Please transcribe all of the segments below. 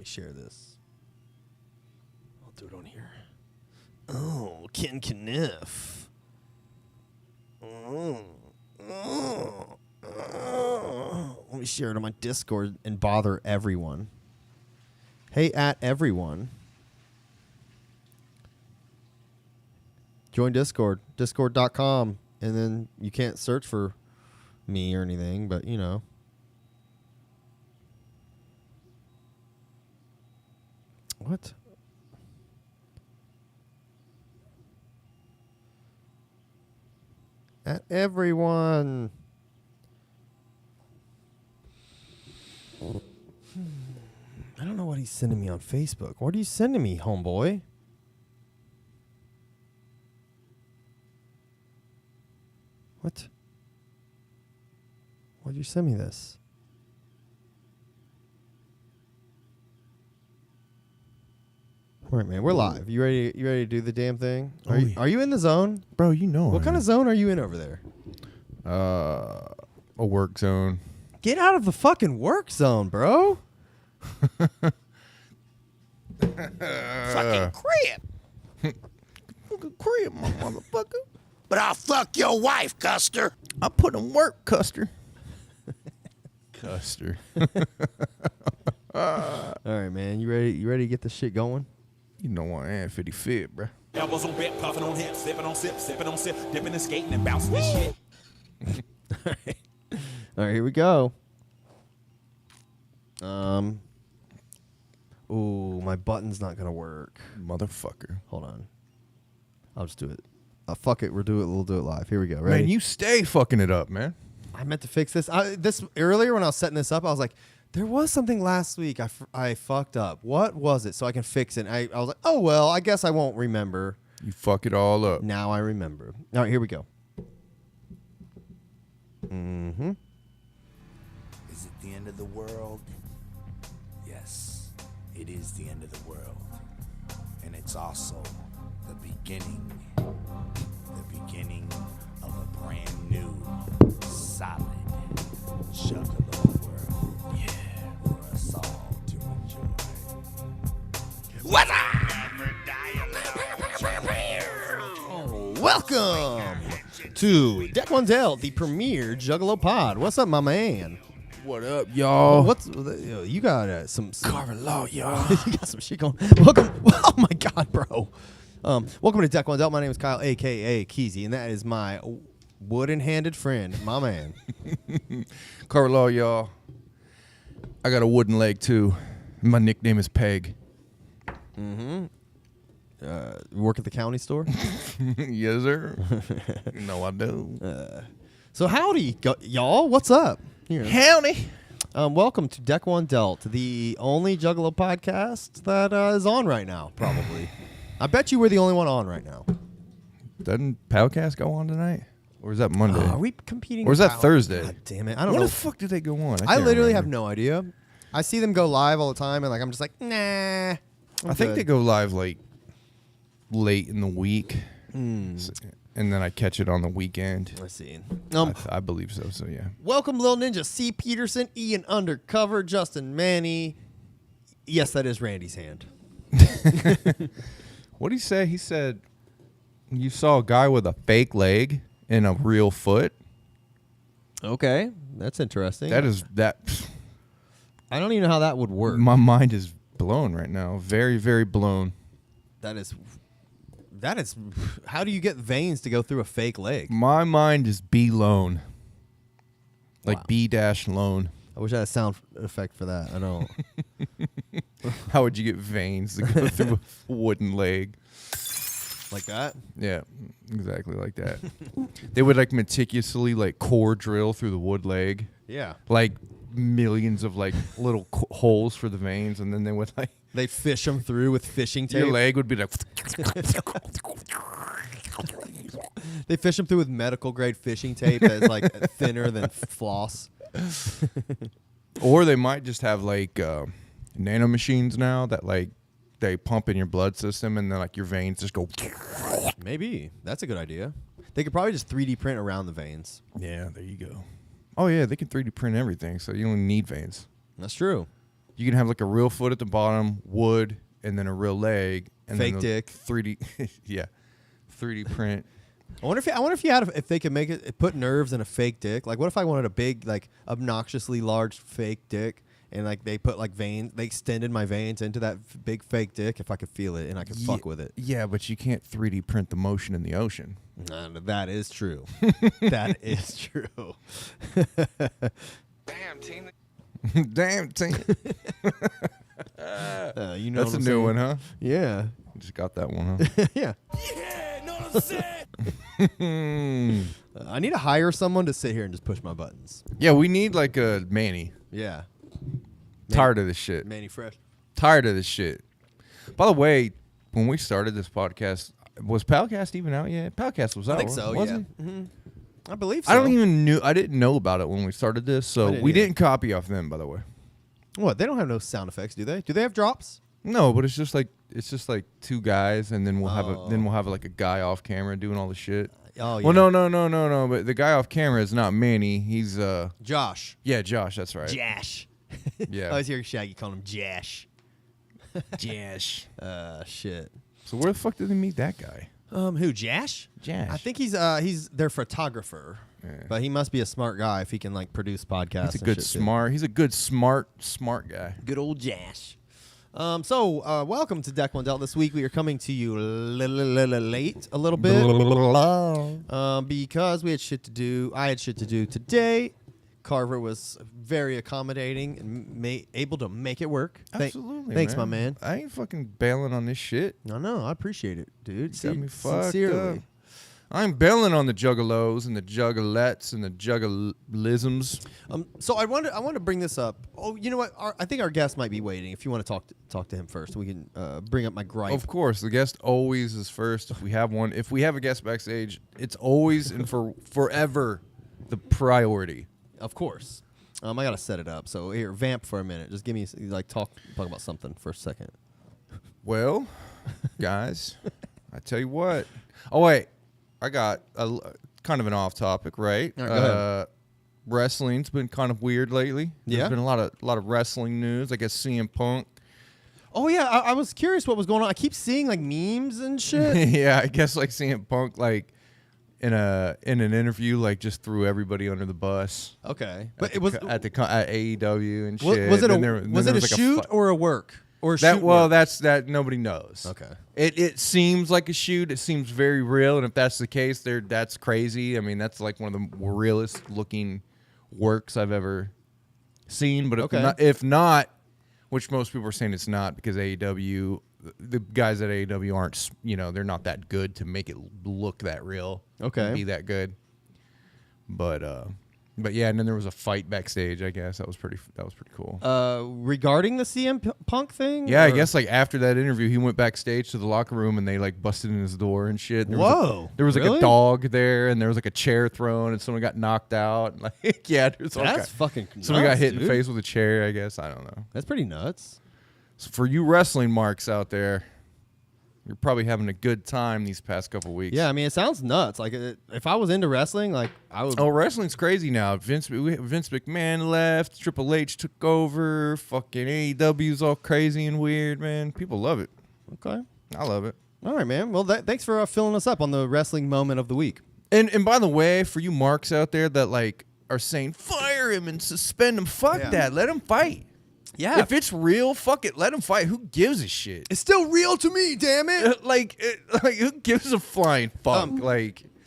share this. I'll do it on here. Oh, Ken Kniff. Let me share it on my Discord and bother everyone. Hey, at everyone. Join Discord, discord.com, and then you can't search for me or anything, but you know. What? At everyone. I don't know what he's sending me on Facebook. What are you sending me, homeboy? What? Why'd you send me this? All right, man. We're live. You ready? You ready to do the damn thing? Are you in the zone, bro? You know what kind of zone are you in over there? A work zone. Get out of the fucking work zone, bro. Fucking crib. Fucking crib, my motherfucker. But I'll fuck your wife, Custer. I put in work, Custer. Custer. All right, man. You ready? You ready to get this shit going? You know I am 50 fit, bro. Elbows on bed, puffing on hips, sipping on sip, sipping on sip, dipping and skating and bouncing this shit. All right, here we go. Ooh, my button's not gonna work. Motherfucker. Hold on. I'll just do it. Fuck it. We'll do it live. Here we go. Ready? Man, you stay fucking it up, man. I meant to fix this. This earlier when I was setting this up, I was like, there was something last week I fucked up. What was it? So I can fix it. I was like, oh, well, I guess I won't remember. You fuck it all up. Now I remember. All right, here we go. Mm-hmm. Is it the end of the world? Yes, it is the end of the world. And it's also the beginning of a brand new, solid, juggalo world. Yeah. For us all to enjoy. What's up? Oh, welcome to Deck One Dealt, the premier Juggalo pod. What's up, my man? What up, y'all? You got some carving law, y'all? You got some shit going. Welcome. Oh my god, bro. Welcome to Deck One Dealt. My name is Kyle, aka Keezy, and that is my wooden-handed friend, my man. Carving law, y'all. I got a wooden leg too. My nickname is Peg. Mm-hmm. You work at the county store? Yes, sir. No, I do. So howdy, y'all. What's up? Here. Howdy. Welcome to Deck One Dealt, the only Juggalo podcast that is on right now, probably. I bet you we're the only one on right now. Doesn't Powcast go on tonight? Or is that Monday? Are we competing? Or is that Thursday? God damn it. I don't know. When the fuck did they go on? I literally have no idea. I see them go live all the time, and I'm just like, nah. I think they go live like late in the week. And then I catch it on the weekend. Let's see. I believe so, yeah. Welcome, Lil Ninja, C. Peterson, Ian Undercover, Justin Manny. Yes, that is Randy's hand. What did he say? He said you saw a guy with a fake leg and a real foot. Okay, that's interesting. That. I don't even know how that would work. My mind is blown right now. Very, very blown. That is. How do you get veins to go through a fake leg? My mind is blown. Like Wow. B-loan. I wish I had a sound effect for that. I don't. How would you get veins to go through a wooden leg? Like that? Yeah, exactly like that. They would like meticulously like core drill through the wood leg. Yeah. Like millions of like little holes for the veins, and then they would like They fish them through with fishing tape. your leg would be like They fish them through with medical grade fishing tape that's like thinner than floss. Or they might just have like nano machines now that like they pump in your blood system, and then like your veins just go. Maybe. That's a good idea. They could probably just 3D print around the veins. Yeah, there you go. Oh yeah, they can 3D print everything, so you don't need veins. That's true. You can have like a real foot at the bottom, wood, and then a real leg, and Fake then dick. 3D, yeah, 3D print. I wonder if they could make it put nerves in a fake dick. Like, what if I wanted a big, like, obnoxiously large fake dick, and like they put like veins, they extended my veins into that big fake dick if I could feel it and I could fuck with it. Yeah, but you can't 3D print the motion in the ocean. That is true. That is true. Damn, team. Damn, team. You know That's a new one, huh? Yeah. Just got that one, huh? Yeah. Yeah, know what I'm saying? I need to hire someone to sit here and just push my buttons. Yeah, we need like a Manny. Yeah. Tired of this shit. Manny Fresh. Tired of this shit. By the way, when we started this podcast, was Palcast even out yet? Palcast was out. I think so, wasn't yeah. it? Mm-hmm. I believe so. I didn't know about it when we started this, so didn't we either. didn't copy off them, by the way. What? They don't have no sound effects, do they? Do they have drops? No, but it's just like two guys, and then we'll have like a guy off camera doing all the shit. Oh, yeah. Well, no. But the guy off camera is not Manny. He's Josh. yeah, Josh. That's right. Jash. Yeah. I always hear Shaggy calling him Jash. Josh. Shit. So where the fuck did they meet that guy? Who, Jash? Jash. I think he's their photographer. Yeah. But he must be a smart guy if he can like produce podcasts. He's a good smart. He's a good smart guy. Good old Jash. So welcome to Deck One Dealt. This week we are coming to you late a little bit because we had shit to do. I had shit to do today. Carver was very accommodating and able to make it work. Absolutely. Thanks, my man. I ain't fucking bailing on this shit. No, I appreciate it, dude. Got me fucked Sincerely. up. I'm bailing on the juggalos and the juggalettes and the juggalisms. So I want to bring this up. Oh, you know what? I think our guest might be waiting. If you want to talk to him first, we can bring up my gripe. Of course, the guest always is first. If we have one, if we have a guest backstage, it's always and forever the priority. Of course. I gotta set it up. So here, vamp for a minute. Just give me like talk about something for a second. Well, guys, I tell you what. Oh wait, I got a kind of an off topic, right? All right, go ahead. Wrestling's been kind of weird lately. Yeah? There's been a lot of wrestling news. I guess CM Punk. Oh yeah, I was curious what was going on. I keep seeing like memes and shit. Yeah, I guess like CM Punk like in an interview like just threw everybody under the bus. Okay, but at it was at AEW and shit. was it Then was it a like shoot or a work or a that? shoot Well, work? that's that. Nobody knows. Okay. It seems like a shoot. It seems very real, and if that's the case, that's crazy. I mean, that's like one of the realest looking works I've ever seen. But if not, which most people are saying it's not, because AEW, the guys at AEW aren't, they're not that good to make it look that real. Okay. And be that good. But yeah, and then there was a fight backstage. I guess that was pretty cool. Regarding the CM Punk thing? Yeah, I or- guess like after that interview, he went backstage to the locker room and they like busted in his door and shit. There Whoa, was like really? a dog there, and there was like a chair thrown, and someone got knocked out. And, like, yeah, there's all That's kinds. fucking nuts, Someone got hit in dude. the face with a chair. I guess I don't know. That's pretty nuts. So for you wrestling marks out there, you're probably having a good time these past couple weeks. Yeah, I mean, it sounds nuts. Like, if I was into wrestling, like, I would. Oh, wrestling's crazy now. Vince McMahon left. Triple H took over. Fucking AEW's all crazy and weird, man. People love it. Okay. I love it. All right, man. Well, thanks for filling us up on the wrestling moment of the week. And by the way, for you marks out there that like are saying fire him and suspend him, fuck Yeah. that. Let him fight. Yeah. If it's real, fuck it. Let him fight. Who gives a shit? It's still real to me, damn it. like who gives a flying fuck?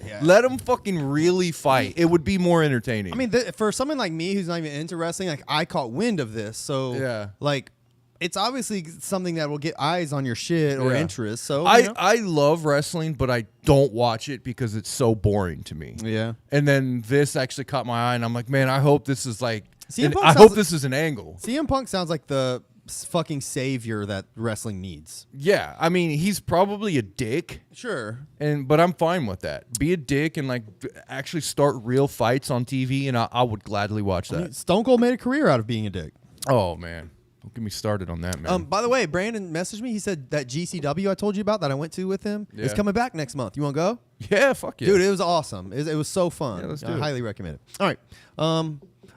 Yeah. Let him fucking really fight. It would be more entertaining. I mean, for someone like me who's not even into wrestling, like, I caught wind of this. So, Yeah. like, it's obviously something that will get eyes on your shit or Yeah. interest. So, I love wrestling, but I don't watch it because it's so boring to me. Yeah. And then this actually caught my eye, and I'm like, man, I hope this is like. CM Punk I sounds hope like- this is an angle. CM Punk sounds like the fucking savior that wrestling needs. Yeah, I mean, he's probably a dick. Sure. But I'm fine with that. Be a dick and like actually start real fights on TV, and I would gladly watch that. I mean, Stone Cold made a career out of being a dick. Oh man, don't get me started on that, man. By the way, Brandon messaged me. He said that GCW I told you about that I went to with him is Yeah. coming back next month. You want to go? Yeah, fuck yeah, Dude, it was awesome. It was so fun. Yeah, let's I do it. highly recommend it. All right.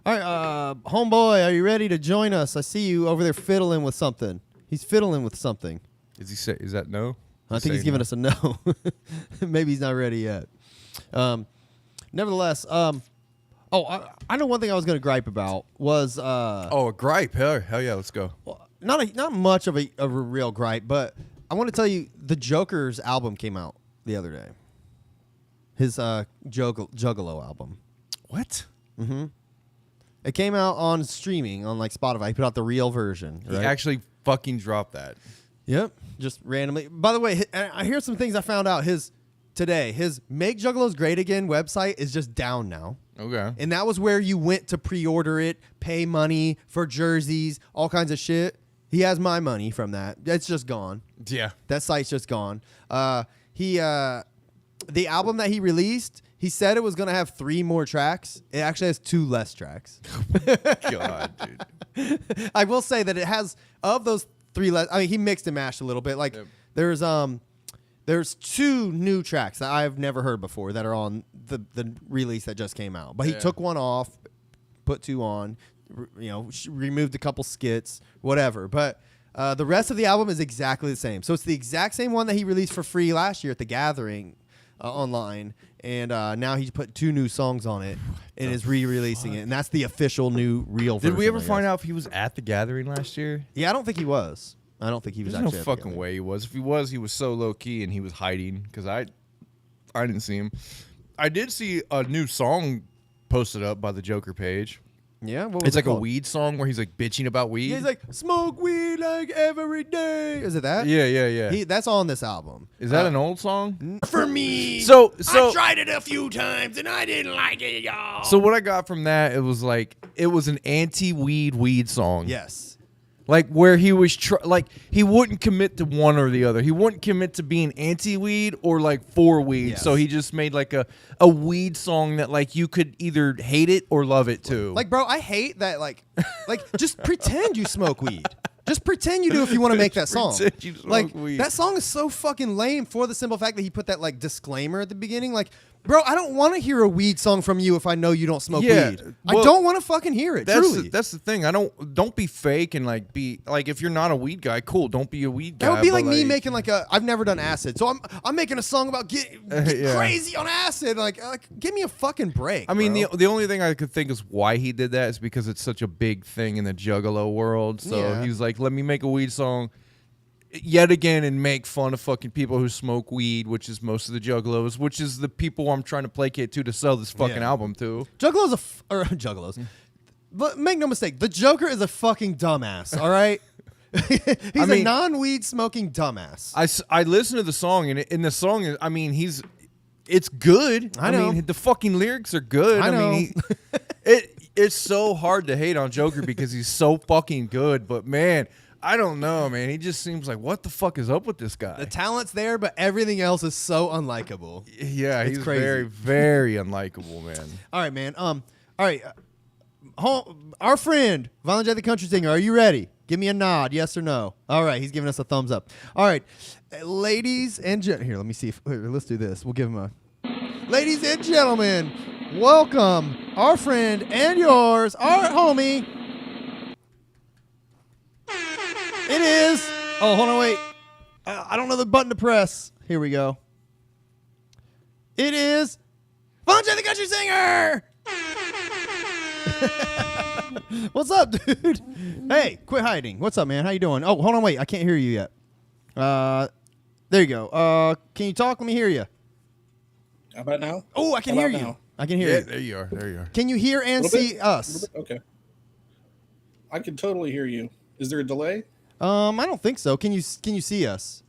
All right, homeboy, are you ready to join us? I see you over there fiddling with something. He's fiddling with something. Is that no? I think he's giving us a no. Maybe he's not ready yet. Nevertheless, I know one thing I was going to gripe about was a gripe. Hell yeah, let's go. well, not much of a real gripe, but I want to tell you the Joker's album came out the other day. His Juggalo album. What? Mm-hmm. It came out on streaming on like Spotify. He put out the real version. Right? He actually fucking dropped that. Yep, just randomly. By the way, here's some things I found out. His Make Juggalos Great Again website is just down now. Okay. And that was where you went to pre-order it, pay money for jerseys, all kinds of shit. He has my money from that. It's just gone. Yeah. That site's just gone. The album that he released, he said it was going to have 3 more tracks. It actually has 2 less tracks. God, dude. I will say that it has, of those 3 less, I mean, he mixed and mashed a little bit. Like, Yep. there's 2 new tracks that I've never heard before that are on the release that just came out. But he took one off, put 2 on, removed a couple skits, whatever. But the rest of the album is exactly the same. So it's the exact same one that he released for free last year at the Gathering online. And now he's put 2 new songs on it and is re-releasing it. And that's the official new real version. Did we ever find out if he was at the Gathering last year? Yeah, I don't think he was. I don't think he was There's actually no at the fucking Gathering. way he was. If he was so low key and he was hiding because I didn't see him. I did see a new song posted up by the Joker page. Yeah, what was It's it like called? a weed song where he's like bitching about weed. Yeah, he's like, smoke weed like every day. Is it that? Yeah. That's on this album. Is that an old song? For me. So I tried it a few times and I didn't like it, y'all. So what I got from that, it was an anti-weed song. Yes. Like where he was he wouldn't commit to one or the other. He wouldn't commit to being anti-weed or like for weed. Yes. So he just made like a weed song that like you could either hate it or love it too. Like, bro, I hate that. Like just pretend you smoke weed. Just pretend you do if you want to make that song. Pretend you smoke like weed. that song is so fucking lame for the simple fact that he put that like disclaimer at the beginning. Like, bro, I don't want to hear a weed song from you if I know you don't smoke weed. I well, don't want to fucking hear it. Truly. That's the thing. Don't be fake and like be like if you're not a weed guy, cool. Don't be a weed guy. That would be but, like me making like I've never done acid, so I'm making a song about get Yeah. crazy on acid. Like, give me a fucking break. I mean, bro. the only thing I could think is why he did that is because it's such a big thing in the Juggalo world. So Yeah. he's like, let me make a weed song yet again and make fun of fucking people who smoke weed, which is most of the Juggalos, which is the people I'm trying to placate to sell this fucking Yeah. album to. Juggalos Juggalos. But make no mistake, the Joker is a fucking dumbass. All right, he's a non-weed smoking dumbass. I listened to the song and in the song, I mean, it's good. I know. mean, the fucking lyrics are good. I know. mean, it's so hard to hate on Joker because he's so fucking good. But man, I don't know, man. He just seems like, what the fuck is up with this guy? The talent's there, but everything else is so unlikable. Yeah, It's he's crazy. very, very unlikable, man. All right, man. All right. Our friend Violent J the Country Singer, are you ready? Give me a nod, yes or no. All right, he's giving us a thumbs up. All right, ladies and gentlemen, here, let me see. Let's do this. We'll give him a. Ladies and gentlemen, welcome our friend and yours, our homie. It is. Oh, hold on, wait. I don't know the button to press. Here we go. It is Violent J the Country Singer. What's up, dude? Hey, quit hiding. What's up, man? How you doing? Oh, hold on, wait. I can't hear you yet. There you go. Can you talk? Let me hear you. How about now? Oh, I can How hear about you. now? I can hear Yeah, you. there you are. There you are. Can you hear and Little see bit? us? Okay. I can totally hear you. Is there a delay? I don't think so. Can you see us?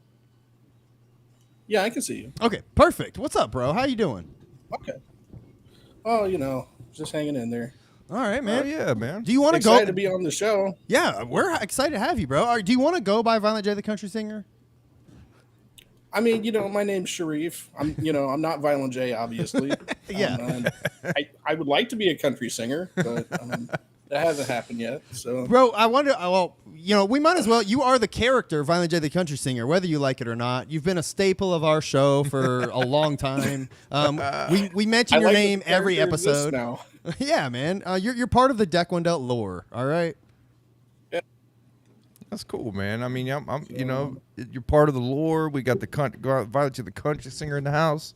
Yeah, I can see you. Okay, perfect. What's up, bro? How you doing? Okay. Oh, just hanging in there. All right, Oh, man. yeah, man. Do you want to Excited go? to be on the show. Yeah, we're excited to have you, bro. Do you want to go by Violent J the Country Singer? I mean, my name's Sharif. I'm not Violent J, obviously. Yeah. I would like to be a country singer, but that hasn't happened yet. So, Bro, I wonder. Well, we might as well. You are the character, Violent J the Country Singer, whether you like it or not. You've been a staple of our show for a long time. We mention I your like name the every character exists episode. now. Yeah, man. You're part of the Deck Wendell lore. All right. That's cool, man. I mean, I'm you know, you're part of the lore. We got the Violet, the country singer in the house.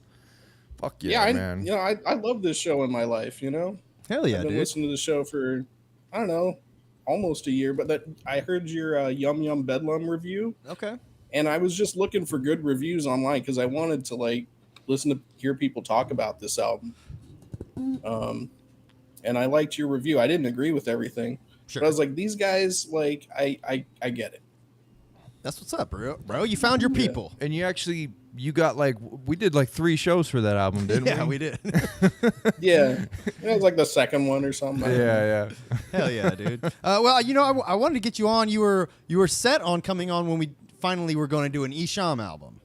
Fuck yeah, man. I love this show in my life. Hell yeah, I've been dude. listening to the show for I don't know, almost a year. But that I heard your Yum Yum Bedlam review, Okay. and I was just looking for good reviews online because I wanted to hear people talk about this album. And I liked your review. I didn't agree with everything. Sure. But I was like, these guys, I get it. That's what's up, bro. You found your people. And you got we did 3 shows for that album, didn't we? Yeah, we did. Yeah. It was like the second one or something. Yeah. Hell yeah, dude. Well, I wanted to get you on. You were set on coming on when we finally were going to do an Isham album.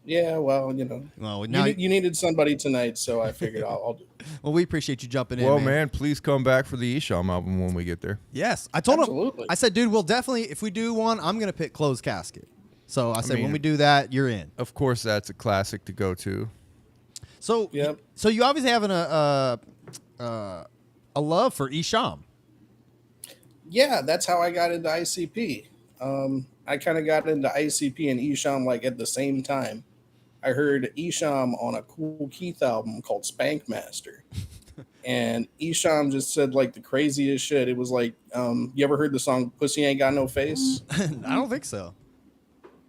Yeah, well, Well, now you needed somebody tonight, so I figured I'll do it. Well, we appreciate you jumping in. Well, man. man, please come back for the Isham album when we get there. Yes, I told him. Absolutely. I said, dude, we'll definitely. If we do one, I'm gonna pick Closed Casket. So I said, when we do that, you're in. Of course, that's a classic to go to. So, Yep. So you obviously have a love for Isham. Yeah, that's how I got into ICP. I kind of got into ICP and Isham at the same time. I heard Isham on a Cool Keith album called Spank Master. And Isham just said the craziest shit. It was you ever heard the song Pussy Ain't Got No Face? I don't think so.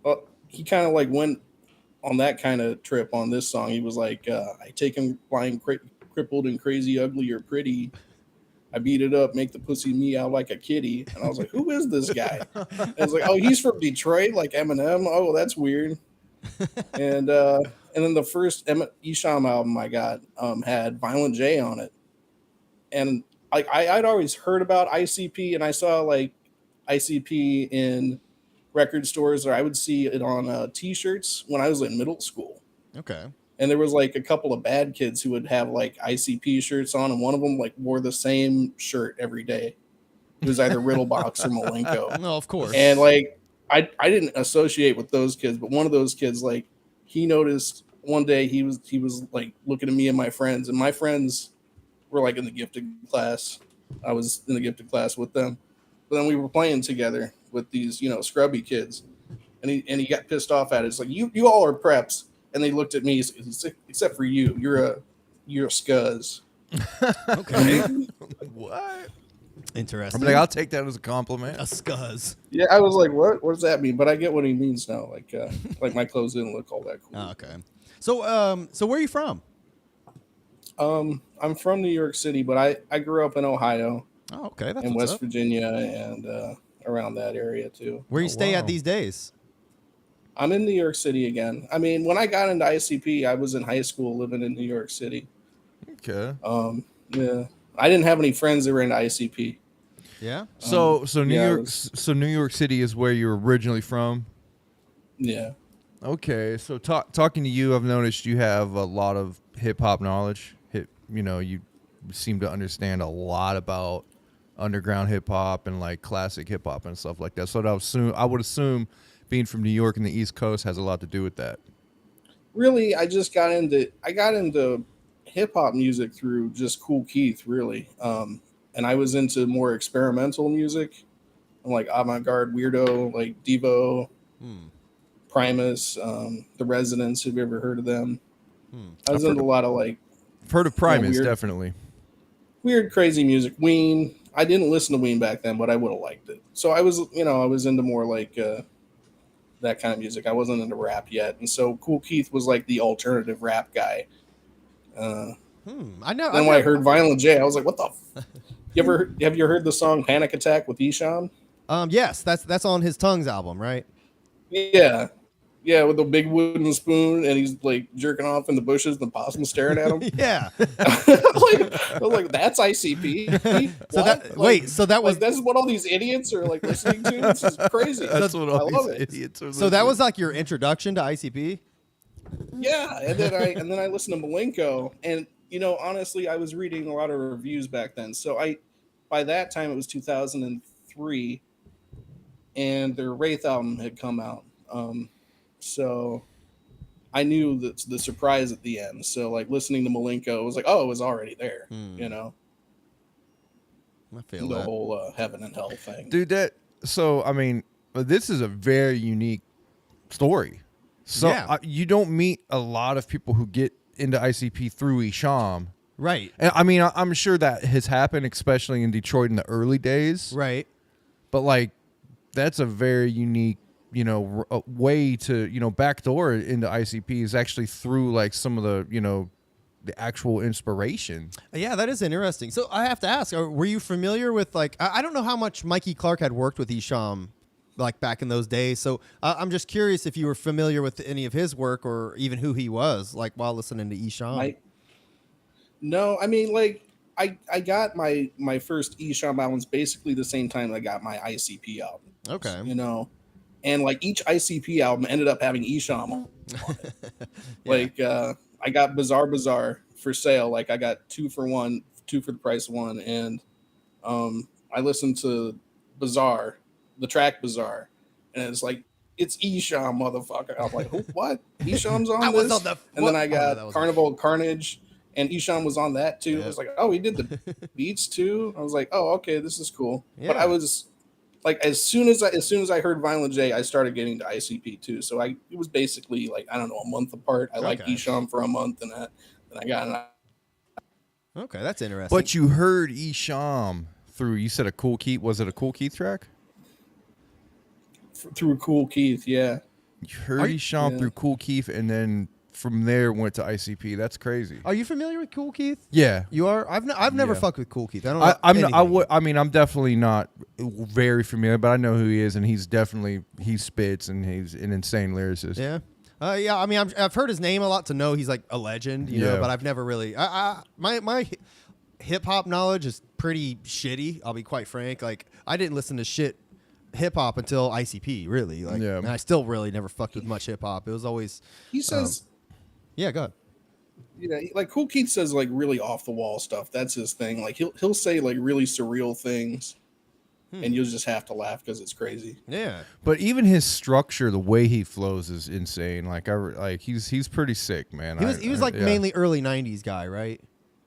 Well, he kind of went on that kind of trip on this song. He was like, I take him blind, crippled, and crazy, ugly, or pretty. I beat it up, make the pussy meow like a kitty. And I was like, who is this guy? And I was like, oh, he's from Detroit, like Eminem. Oh, that's weird. And then the first Isham album I got had Violent J on it. And I'd always heard about ICP, and I saw ICP in record stores, or I would see it on T-shirts when I was in middle school. Okay. And there was a couple of bad kids who would have ICP shirts on, and one of them wore the same shirt every day. It was either Riddlebox or Malenko. No, of course. And I didn't associate with those kids, but one of those kids he noticed one day he was looking at me and my friends, and my friends were in the gifted class. I was in the gifted class with them, but then we were playing together with these scrubby kids, and he got pissed off at it. It's you all are preps, and they looked at me except for you. You're a scuzz. Okay. What? Interesting. I'm I'll take that as a compliment. A scuzz. Yeah, I was like, what does that mean? But I get what he means now. My clothes didn't look all that cool. Oh, okay. So where are you from? I'm from New York City, but I grew up in Ohio Oh, okay. That's and what's West up. Virginia and around that area too. Where you stay wow. at these days? I'm in New York City again. I mean, when I got into ICP, I was in high school living in New York City. Okay. Yeah, I didn't have any friends that were into ICP. Yeah. So yeah, New York City is where you're originally from. Yeah. Okay, so talking to you, I've noticed you have a lot of hip hop knowledge. You seem to understand a lot about underground hip hop and classic hip hop and stuff like that. So I would assume being from New York and the East Coast has a lot to do with that. Really, I got into hip hop music through just Cool Keith, really. And I was into more experimental music, avant-garde, weirdo, Devo, Primus, The Residents. Have you ever heard of them? I was into a lot of I've heard of Primus, weird. definitely. weird, crazy music. Ween. I didn't listen to Ween back then, but I would have liked it. So I was into more that kind of music. I wasn't into rap yet, and so Cool Keith was the alternative rap guy. I know. Then when I heard Violent J, I was like, "What the?" Have you heard the song "Panic Attack" with Isham? Yes, that's on his Tongues album, right? Yeah, with the big wooden spoon, and he's jerking off in the bushes, and the possum staring at him. Yeah. I was like, that's ICP. So that was that's what all these idiots are listening to. This is crazy. That's what all I love these it. idiots are. so that was your introduction to ICP. Yeah, and then I listened to Malenko, and honestly, I was reading a lot of reviews back then. So by that time it was 2003, and their Wraith album had come out. So I knew that the surprise at the end. So listening to Malenko, it was oh, it was already there, I feel the that. whole heaven and hell thing. Dude, so I mean, this is a very unique story. So Yeah. you don't meet a lot of people who get into ICP through Isham. Right. And I mean, I'm sure that has happened, especially in Detroit in the early days. Right. But like, that's a very unique, way to, backdoor into ICP is actually through like some of the, the actual inspiration. Yeah, that is interesting. So I have to ask, were you familiar with like, I don't know how much Mikey Clark had worked with Isham like back in those days. So I'm just curious if you were familiar with any of his work or even who he was like while listening to Isham. No, I mean, like, I got my first Isham albums basically the same time I got my ICP album. Okay. And like each ICP album ended up having Isham on it. Yeah. Like, I got Bazaar for sale. Like, I got 2 for the price of one. And I listened to Bazaar, the track Bazaar, and it's like, it's Isham, motherfucker. I'm like, what? Isham's on this? And then I got Carnival Carnage, and Isham was on that too. Yeah. I was like, oh, he did the beats too. I was like, oh, okay, this is cool. Yeah. But I was like, as soon as I heard Violent J, I started getting to ICP too. So it was basically like, I don't know, a month apart. I liked Isham for a month, and then I got an. Okay, that's interesting. But you heard Isham through, you said a Cool Keith. Was it a Cool Keith track? Through Cool Keith, yeah. You heard Isham through Cool Keith, and then from there went to ICP. That's crazy. Are you familiar with Cool Keith? Yeah, You are. I've never fucked with Cool Keith. I don't know. I'm definitely not very familiar, but I know who he is, and he spits, and he's an insane lyricist. Yeah. Yeah. I mean, I've heard his name a lot to know he's like a legend, you know, but I've never really. My hip hop knowledge is pretty shitty. I'll be quite frank. Like, I didn't listen to shit hip hop until ICP, really. Like, and I still really never fucked with much hip hop. It was always. He says. Yeah, go ahead. Yeah, like Cool Keith says like really off the wall stuff. That's his thing. Like he'll say like really surreal things, and you'll just have to laugh because it's crazy. Yeah, but even his structure, the way he flows, is insane. Like he's pretty sick, man. He was mainly early '90s guy, right?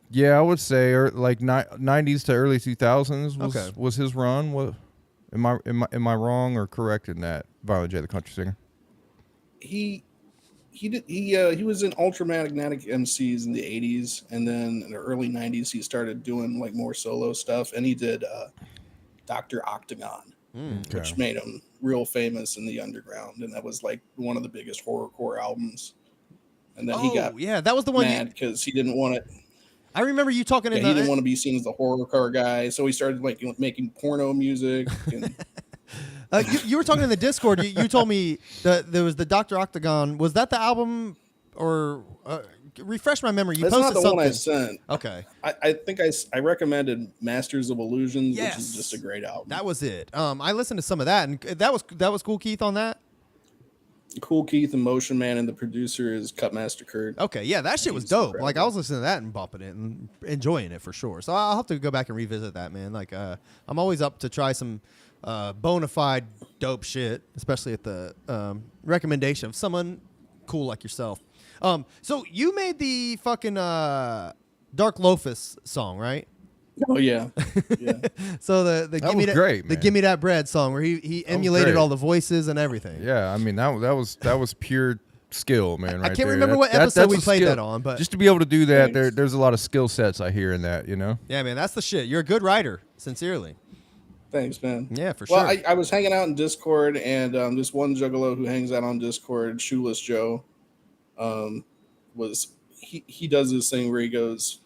Yeah, I would say like '90s to early 2000s was his run. What am I wrong or correct in that? Violent J, the country singer. He was in Ultramagnetic MCs in the 80s, and then in the early 90s he started doing like more solo stuff, and he did Dr. Octagon, which made him real famous in the underground, and that was like one of the biggest horrorcore albums. And then he got that was the one mad because he didn't want it. I remember you talking. He didn't want to be seen as the horrorcore guy, so he started like making porno music. And you were talking in the Discord. You told me that there was the Dr. Octagon. Was that the album? Or refresh my memory. You That's posted not the something. one I sent. Okay. I think I recommended Masters of Illusion, which is just a great album. That was it. I listened to some of that, and that was Cool Keith on that. Cool Keith and Motion Man, and the producer is Cutmaster Kurt. Okay, yeah, that shit was dope. Like, I was listening to that and bumping it and enjoying it for sure. So I'll have to go back and revisit that, man. Like, I'm always up to try some bona fide dope shit, especially at the recommendation of someone cool like yourself. So you made the fucking Dark Lotus song, right? Oh yeah, yeah. So the Give Me That Bread song where he emulated all the voices and everything. Yeah, I mean that was pure skill, man. Right, I can't remember what episode we played that on, but just to be able to do that, there's a lot of skill sets I hear in that, you know. Yeah, man, that's the shit. You're a good writer, sincerely. Thanks, man. Yeah, for sure. Well, I was hanging out in Discord, and this one juggalo who hangs out on Discord, Shoeless Joe, he does this thing where he goes,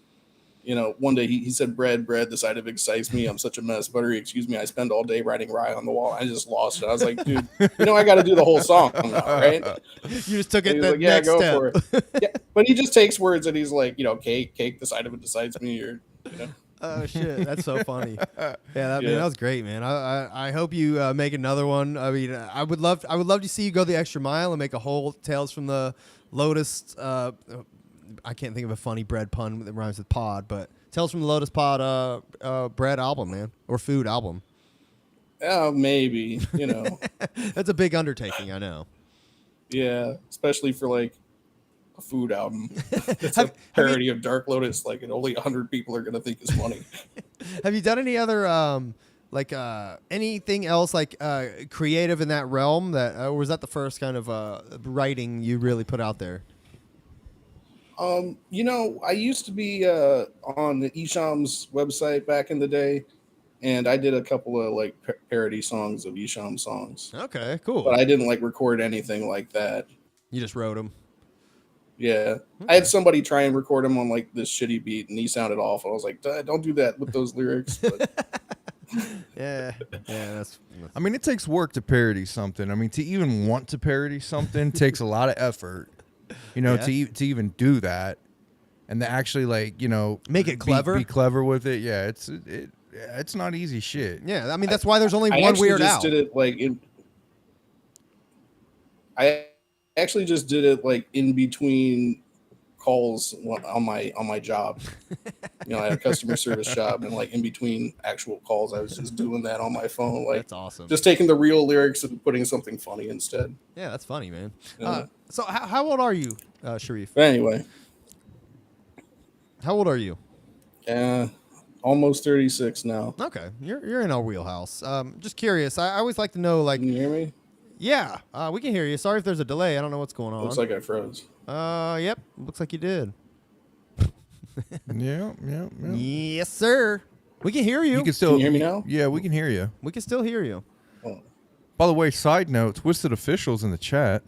you know, one day he said, bread, the sight of it excites me. I'm such a mess. Buttery, excuse me. I spend all day writing rye on the wall. I just lost it. I was like, dude, you know, I got to do the whole song now, right? You just took it the like, next go step. for it. Yeah, but he just takes words and he's like, you know, cake, the sight of it excites me, or, you know. Oh shit, that's so funny. Man, that was great, man. I hope you make another one. I mean, I would love to see you go the extra mile and make a whole Tales from the Lotus. I can't think of a funny bread pun that rhymes with pod, but Tales from the Lotus Pod bread album, man, or food album. Oh, maybe, you know. That's a big undertaking, I know. Yeah, especially for like a food album. It's a parody of Dark Lotus. Like, and only 100 people are gonna think it's funny. Have you done any other anything else like creative in that realm? That or was that the first kind of writing you really put out there? You know, I used to be on the Esham's website back in the day, and I did a couple of like parody songs of Esham songs. Okay, cool. But I didn't like record anything like that. You just wrote them. Yeah, I had somebody try and record him on like this shitty beat, and he sounded awful. I was like, don't do that with those lyrics. But Yeah, that's. I mean, it takes work to parody something. I mean, to even want to parody something takes a lot of effort. You know, Yeah. to even do that, and to actually like Make it clever. be clever with it. Yeah, it's not easy shit. Yeah, I mean that's why there's only I one actually Weird just Al. did it like I actually just did it like in between calls on my job. You know, I had a customer service job, and like in between actual calls, I was just doing that on my phone. Like, That's awesome. just taking the real lyrics and putting something funny instead. Yeah, that's funny, man. Yeah. So how old are you, Sharif? But anyway, How old are you? almost 36 now. Okay, you're in our wheelhouse. Just curious. I always like to know, like, Can you hear me? yeah, we can hear you. Sorry if there's a delay. I don't know what's going on. Looks like I froze. Yep, looks like you did. Yeah. Yes, sir. We can hear you. You can still Can you hear me now? Yeah, we can hear you. We can still hear you. Oh. By the way, side note, Twiztid officials in the chat.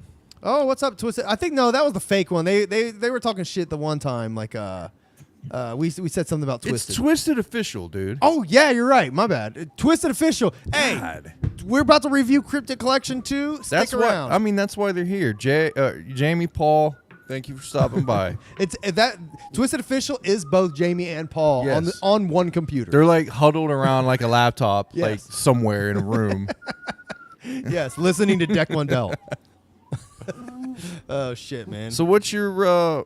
Oh, what's up, Twiztid? I think no, that was the fake one. They were talking shit the one time. Like we said something about Twiztid. It's Twiztid official, dude. Oh yeah, you're right. My bad. Twiztid official. Hey, God. we're about to review Cryptic Collection 2. Stick That's around. why. I mean, that's why they're here. Jamie, Paul, thank you for stopping by. It's that Twiztid official is both Jamie and Paul Yes. on one computer. They're like huddled around like a laptop, Yes. like somewhere in a room. Yes, listening to Deck Wendell. Oh shit, man. So what's your?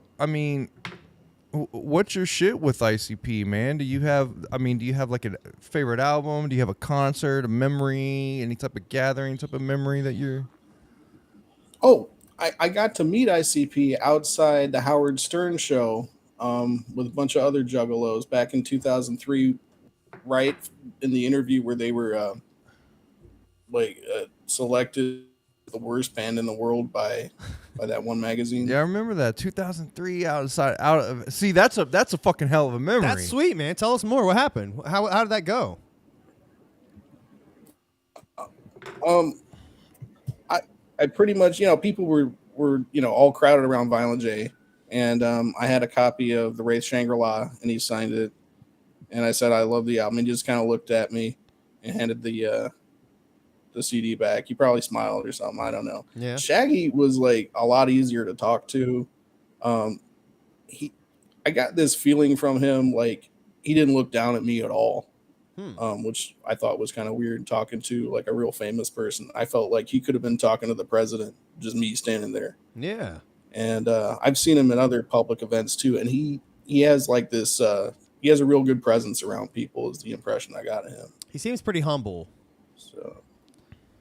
What's your shit with ICP, man? Do you have like a favorite album? Do you have a concert, a memory, any type of gathering, type of memory that you're? Oh, I got to meet ICP outside the Howard Stern show with a bunch of other juggalos back in 2003, right in the interview where they were selected the worst band in the world by that one magazine. Yeah, I remember that 2003 See, that's a fucking hell of a memory. That's sweet, man. Tell us more. What happened? How did that go? I pretty much, people were all crowded around Violent J, and I had a copy of The Wraith Shangri-La, and he signed it, and I said I love the album. He just kind of looked at me and handed the CD back. He probably smiled or something. I don't know. Yeah. Shaggy was like a lot easier to talk to. I got this feeling from him like he didn't look down at me at all. Which I thought was kind of weird, talking to like a real famous person. I felt like he could have been talking to the president, just me standing there. Yeah. And I've seen him in other public events too, and he has like this. He has a real good presence around people. Is the impression I got of him. He seems pretty humble. So,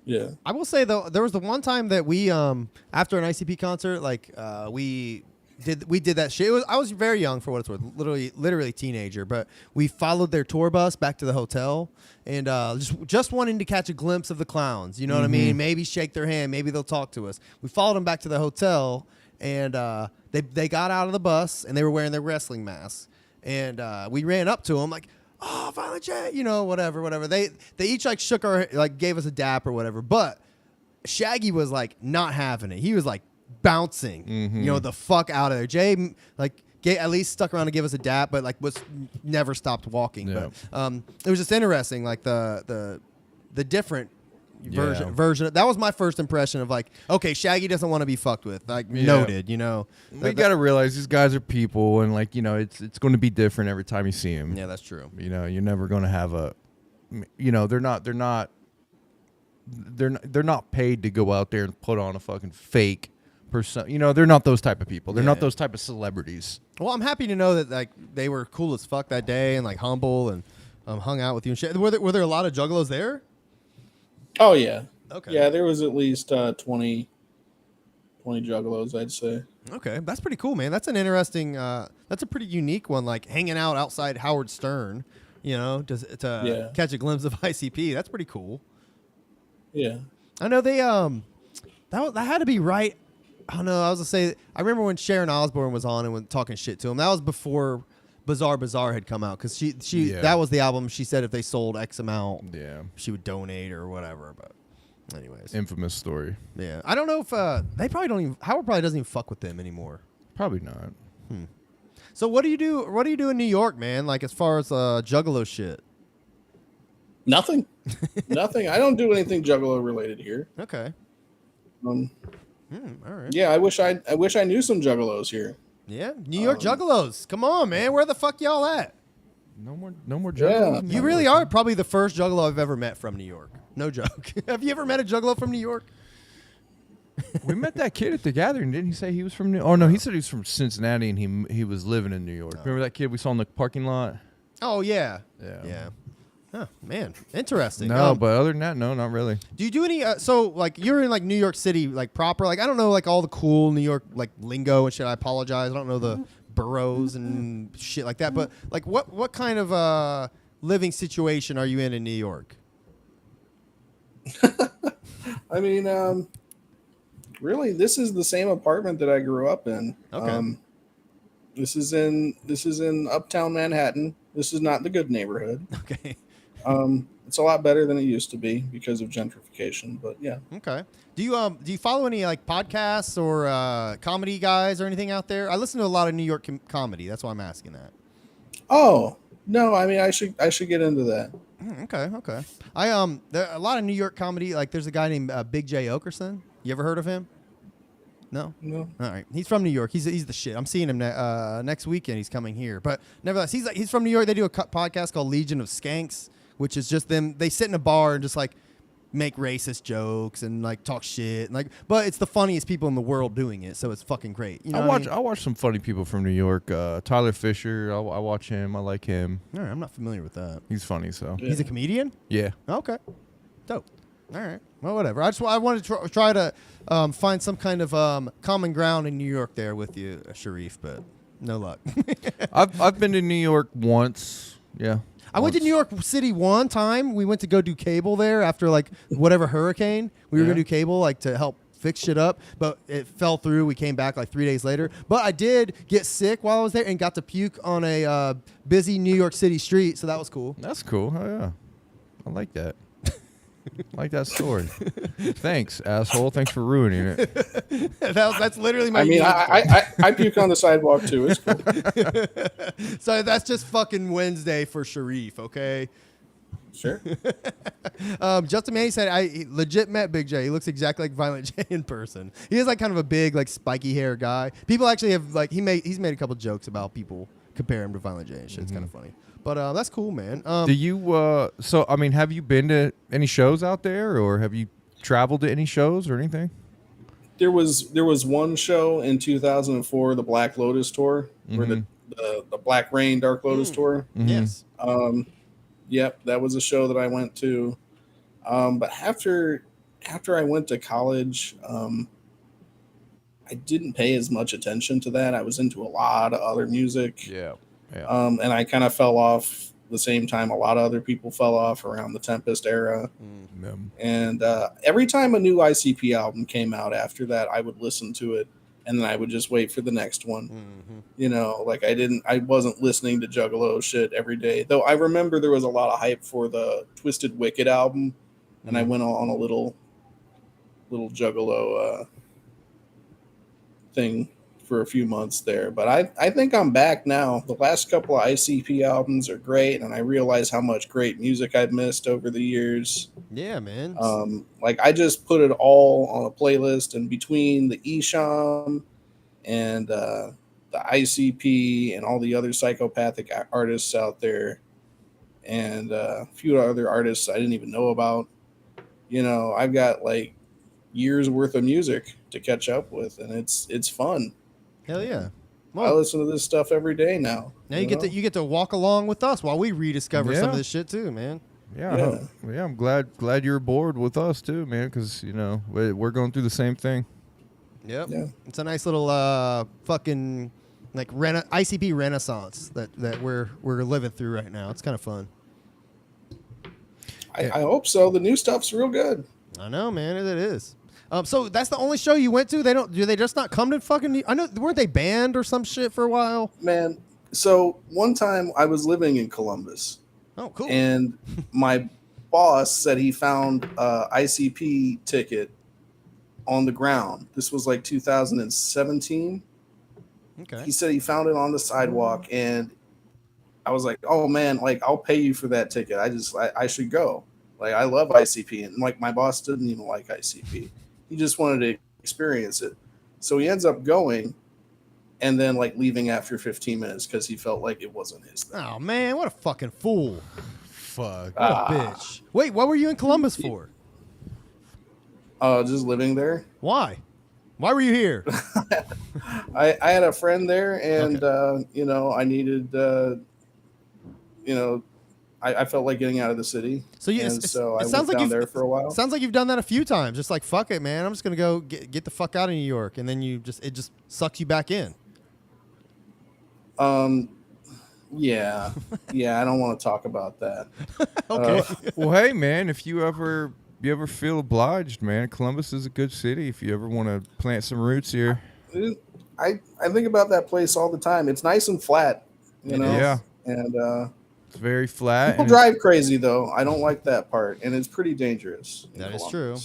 yeah. I will say though, there was the one time that we after an ICP concert, like we did that shit. I was very young for what it's worth, literally teenager, but we followed their tour bus back to the hotel and just wanting to catch a glimpse of the clowns. You know what I mean? Maybe shake their hand, maybe they'll talk to us. We followed them back to the hotel, and they got out of the bus and they were wearing their wrestling masks, and we ran up to them like, oh, Violent J, whatever. They each like shook our, like gave us a dap or whatever, but Shaggy was like not having it. He was like bouncing, the fuck out of there. Jay like at least stuck around to give us a dap, but like was never stopped walking. Yeah. But it was just interesting, like the different Yeah. version. That was my first impression of like, okay, Shaggy doesn't want to be fucked with. Like noted, We got to realize these guys are people, and like it's going to be different every time you see them. Yeah, that's true. You're never going to have they're not paid to go out there and put on a fucking fake person. They're not those type of people. They're not those type of celebrities. Well, I'm happy to know that like they were cool as fuck that day and like humble and hung out with you and shit. Were there a lot of juggalos there? Oh yeah. Okay. Yeah, there was at least 20 20 juggalos, I'd say. Okay, that's pretty cool, man. That's an interesting. That's a pretty unique one. Like hanging out outside Howard Stern, to catch a glimpse of ICP. That's pretty cool. Yeah. I know they that had to be right. I don't know. I was gonna say. I remember when Sharon Osbourne was on and was talking shit to him. That was before Bazaar had come out because she that was the album. She said if they sold X amount, she would donate or whatever. But anyways, infamous story. Yeah, I don't know if they probably don't even. Howard probably doesn't even fuck with them anymore. Probably not. So what do you do? What do you do in New York, man? Like as far as Juggalo shit. Nothing. Nothing. I don't do anything Juggalo related here. Okay. All right. Yeah, I wish I knew some Juggalos here. Yeah, New York Juggalos. Come on, man. Where the fuck y'all at? No more Juggalos. You really are probably the first Juggalo I've ever met from New York. No joke. Have you ever met a Juggalo from New York? We met that kid at the gathering. Didn't he say he was from New York? Oh, no, he said he was from Cincinnati and he was living in New York. Remember that kid we saw in the parking lot? Oh, yeah. Yeah. Yeah. Oh, man. Interesting. No, but other than that, no, not really. Do you do any, you're in, like, New York City, like, proper? Like, I don't know, like, all the cool New York, like, lingo and shit. I apologize. I don't know the boroughs and shit like that. But, like, what kind of living situation are you in New York? I mean, really, this is the same apartment that I grew up in. Okay. This is in Uptown Manhattan. This is not the good neighborhood. Okay. It's a lot better than it used to be because of gentrification. But yeah. Okay. Do you follow any like podcasts or comedy guys or anything out there? I listen to a lot of New York comedy. That's why I'm asking that. Oh no, I mean I should get into that. Okay. There are a lot of New York comedy. Like there's a guy named Big J Okerson. You ever heard of him? No. No. All right. He's from New York. He's the shit. I'm seeing him next weekend. He's coming here. But nevertheless, he's from New York. They do a podcast called Legion of Skanks, which is just them. They sit in a bar and just like make racist jokes and like talk shit. And, like, but it's the funniest people in the world doing it, so it's fucking great. You know I watch some funny people from New York. Tyler Fisher. I watch him. I like him. All right. I'm not familiar with that. He's funny. So Yeah. He's a comedian. yeah. Okay. Dope. All right. Well, whatever. I wanted to try to find some kind of common ground in New York there with you, Sharif, but no luck. I've been to New York once. Yeah. I went to New York City one time. We went to go do cable there after like whatever hurricane. We were going to do cable like to help fix shit up, but it fell through. We came back like 3 days later. But I did get sick while I was there and got to puke on a busy New York City street, so that was cool. That's cool. Oh, yeah. I like that. I like that story. Thanks, asshole. Thanks for ruining it. That's literally my I mean, I puke on the sidewalk too. It's cool. So that's just fucking Wednesday for Sharif, okay? Sure. Justin Manny said, I legit met Big J. He looks exactly like Violent J in person. He is like kind of a big, like spiky hair guy. People actually have like he's made a couple jokes about people compare him to Violent J and shit. It's kind of funny. But that's cool, man. Do you so I mean, have you been to any shows out there, or have you traveled to any shows or anything? There was one show in 2004, the Black Lotus tour, or the Black Rain Dark Lotus tour. Yes. Yep, that was a show that I went to. But after I went to college, I didn't pay as much attention to that. I was into a lot of other music. Yeah. And I kind of fell off the same time a lot of other people fell off around the Tempest era. And every time a new ICP album came out after that, I would listen to it, and then I would just wait for the next one. You know, like I wasn't listening to Juggalo shit every day. Though I remember there was a lot of hype for the Twiztid Wicked album, and I went on a little Juggalo thing for a few months there, but I think I'm back now. The last couple of ICP albums are great, and I realize how much great music I've missed over the years. Yeah, man. Like I just put it all on a playlist, and between the Esham and the ICP and all the other psychopathic artists out there, and a few other artists I didn't even know about, you know, I've got like years worth of music to catch up with, and it's fun. Hell yeah. I Well, listen to this stuff every day now. now you get to walk along with us while we rediscover some of this shit too, man. Yeah. I'm glad you're aboard with us too, man, because you know we're going through the same thing. Yep. Yeah. It's a nice little fucking like ICP renaissance that we're living through right now. It's kind of fun. I hope so. The new stuff's real good. I know, man. It is. So that's the only show you went to? Do they just not come to fucking? I know, weren't they banned or some shit for a while? Man, so one time I was living in Columbus. Oh, cool. And my boss said he found a ICP ticket on the ground. This was like 2017. Okay. He said he found it on the sidewalk, and I was like, "Oh man, like I'll pay you for that ticket. I should go. Like I love ICP." And like my boss didn't even like ICP. He just wanted to experience it. So he ends up going and then like leaving after 15 minutes because he felt like it wasn't his thing. Oh man, what a fucking fool. Fuck. What a bitch. Wait, what were you in Columbus for? Just living there. Why? Why were you here? I had a friend there, and I needed, I felt like getting out of the city. So you, so I it sounds went like down there for a while. Sounds like you've done that a few times. Just like fuck it, man. I'm just gonna go get the fuck out of New York, and then it just sucks you back in. Yeah, I don't want to talk about that. Okay. Well, hey, man, if you ever feel obliged, man, Columbus is a good city. If you ever want to plant some roots here. I think about that place all the time. It's nice and flat, you know. Yeah. And It's very flat. people drive crazy though. I don't like that part, and it's pretty dangerous. That is true.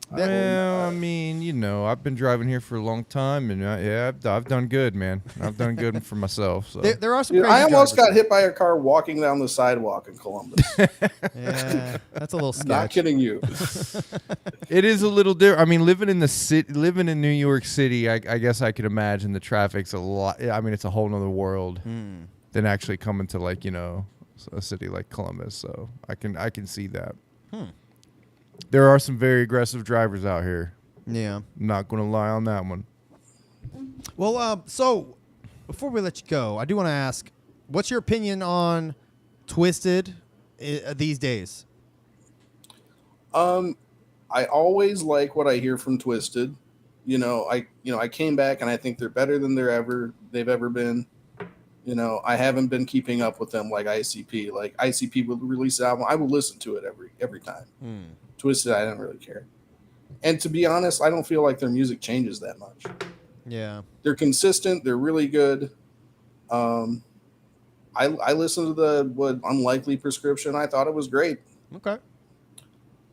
Well, I mean, I've been driving here for a long time, and I've done good, man. I've done good for myself. So There are some. Dude, crazy I almost drivers. got hit by a car walking down the sidewalk in Columbus. Yeah, that's a little sketch. Not kidding you. it is a little different. I mean, living in New York City, I guess I could imagine the traffic's a lot. I mean, it's a whole nother world than actually coming to like a city like Columbus. So I can see that. There are some very aggressive drivers out here. Yeah. Not going to lie on that one. Well, so before we let you go, I do want to ask, what's your opinion on Twiztid these days? I always like what I hear from Twiztid. I came back and I think they're better than they've ever been. I haven't been keeping up with them like ICP. Like ICP will release an album, I will listen to it every time. Twiztid, I don't really care. And to be honest, I don't feel like their music changes that much. Yeah. They're consistent. They're really good. I listened to the Unlikely Prescription. I thought it was great. Okay.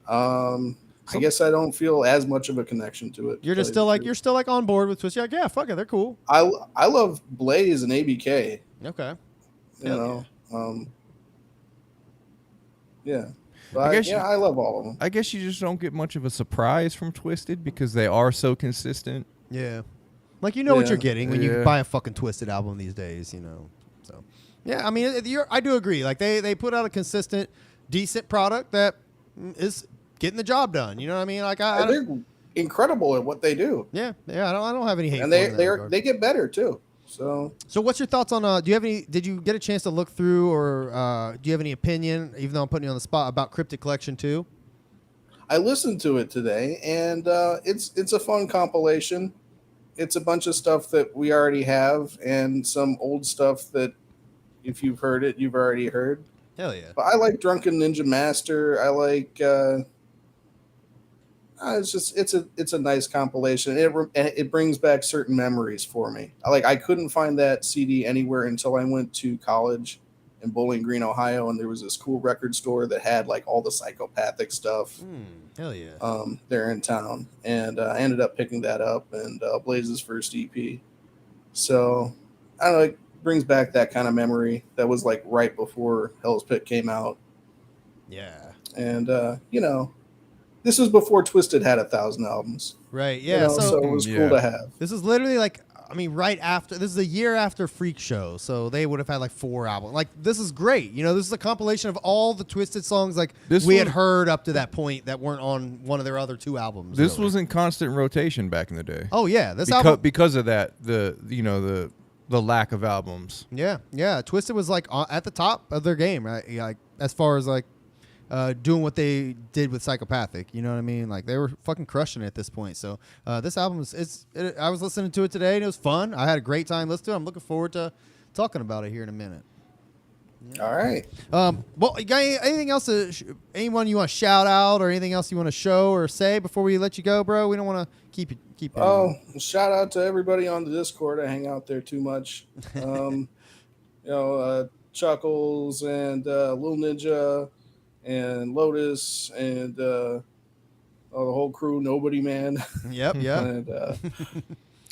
I guess I don't feel as much of a connection to it. You're still like on board with Twiztid. You're like, yeah, fuck it, they're cool. I love Blaze and ABK. Okay. Yeah. But I love all of them. I guess you just don't get much of a surprise from Twiztid because they are so consistent. Yeah. Like what you're getting when you buy a fucking Twiztid album these days, So, yeah, I mean, I do agree. Like they put out a consistent, decent product that is getting the job done. You know what I mean? Like they're incredible at what they do. Yeah. I don't have any hate. And they get better too. So what's your thoughts on? Did you get a chance to look through, or do you have any opinion? Even though I'm putting you on the spot, about Cryptic Collection 2? I listened to it today, and it's a fun compilation. It's a bunch of stuff that we already have, and some old stuff that, if you've heard it, you've already heard. Hell yeah! But I like Drunken Ninja Master. I like. It's a nice compilation. It brings back certain memories for me. I couldn't find that CD anywhere until I went to college in Bowling Green, Ohio, and there was this cool record store that had like all the psychopathic stuff. Hell yeah! There in town, and I ended up picking that up and Blaze's first EP. So I don't know. It brings back that kind of memory that was like right before Hell's Pit came out. Yeah, and this was before Twiztid had 1,000 albums. Right, yeah. So it was cool to have. This is literally right after. This is a year after Freak Show, so they would have had like 4 albums. Like, this is great. This is a compilation of all the Twiztid songs we had heard up to that point that weren't on one of their other 2 albums. This was in constant rotation back in the day. Oh yeah, this album because of that the lack of albums. Yeah. Twiztid was like at the top of their game, right? Like as far as like doing what they did with Psychopathic. You know what I mean? Like they were fucking crushing it at this point. So this album I was listening to it today and it was fun. I had a great time listening to it. I'm looking forward to talking about it here in a minute. Yeah. All right. Well, you got anything else? Anyone you want to shout out or anything else you want to show or say before we let you go, bro? We don't want to keep you. Oh, shout out to everybody on the Discord. I hang out there too much. Chuckles and Lil Ninja and Lotus and the whole crew. Nobody, man. Yep. And,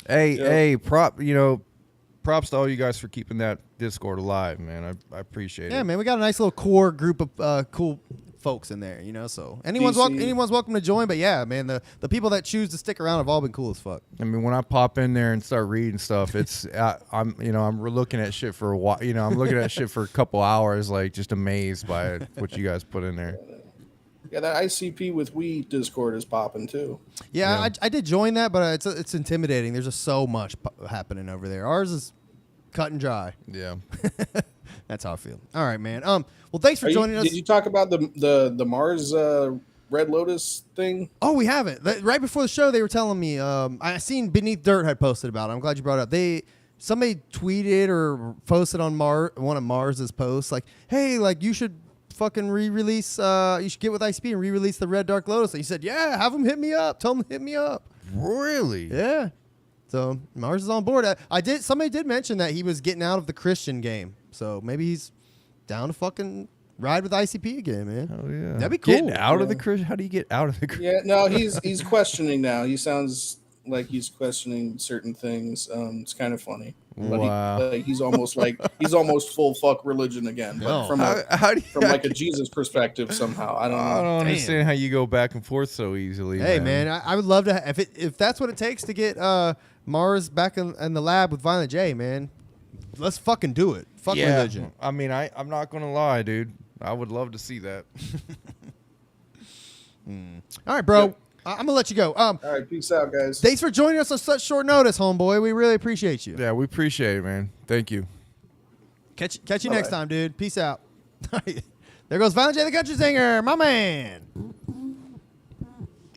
hey, props to all you guys for keeping that Discord alive, man. I appreciate it. Yeah, man, we got a nice little core group of cool folks in there, so anyone's welcome to join. But yeah, man, the people that choose to stick around have all been cool as fuck. I mean, when I pop in there and start reading stuff, it's I'm looking at shit for a while. I'm looking at shit for a couple hours, like just amazed by what you guys put in there. Yeah, that ICP with We Discord is popping too. Yeah. I did join that, but it's intimidating. There's just so much happening over there. Ours is cut and dry. Yeah. That's how I feel. All right, man. Well, thanks for joining us. Did you talk about the Mars Red Lotus thing? Oh, we haven't. Right before the show, they were telling me. I seen Beneath Dirt had posted about it. I'm glad you brought it up. Somebody tweeted or posted on one of Mars's posts like, "Hey, like you should fucking re-release. You should get with ICP and re-release the Red Dark Lotus." And he said, "Yeah, have them hit me up. Tell them to hit me up." Really? Yeah. So Mars is on board. Somebody did mention that he was getting out of the Christian game. So maybe he's down to fucking ride with ICP again, man. Oh yeah, that'd be cool. Getting out of the Christian? How do you get out of the Christian? Yeah, no, he's questioning now. He sounds like he's questioning certain things. It's kind of funny. Wow. He's almost full fuck religion again, but from like a Jesus perspective somehow. I don't know. I don't understand how you go back and forth so easily. Hey man, I would love to if that's what it takes to get Mars back in the lab with Violent J, man. Let's fucking do it. Fuck religion. I mean, I'm not gonna lie, dude. I would love to see that. All right, bro. Yep. I'm gonna let you go. All right, peace out, guys. Thanks for joining us on such short notice, homeboy. We really appreciate you. Yeah, we appreciate it, man. Thank you. Catch you next time, dude. Peace out. There goes Violent J the Country Singer, my man.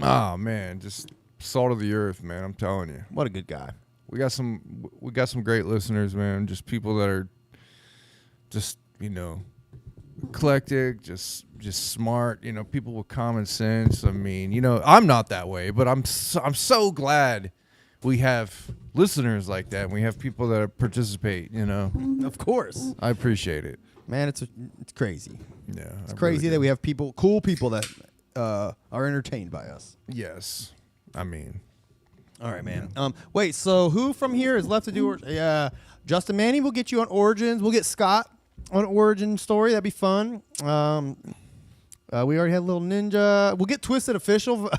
Oh man, just salt of the earth, man. I'm telling you. What a good guy. We got some great listeners, man. Just people that are just, eclectic, just smart, people with common sense. I mean, I'm not that way, but I'm so glad we have listeners like that and we have people that participate, Of course. I appreciate it. Man, it's crazy. Yeah. It's crazy that we have cool people that are entertained by us. Yes. I mean, all right, man. Wait, so who from here is left to do? Justin Manning will get you on Origins. We'll get Scott on Origin Story. That'd be fun. We already had Little Ninja. We'll get Twiztid Official.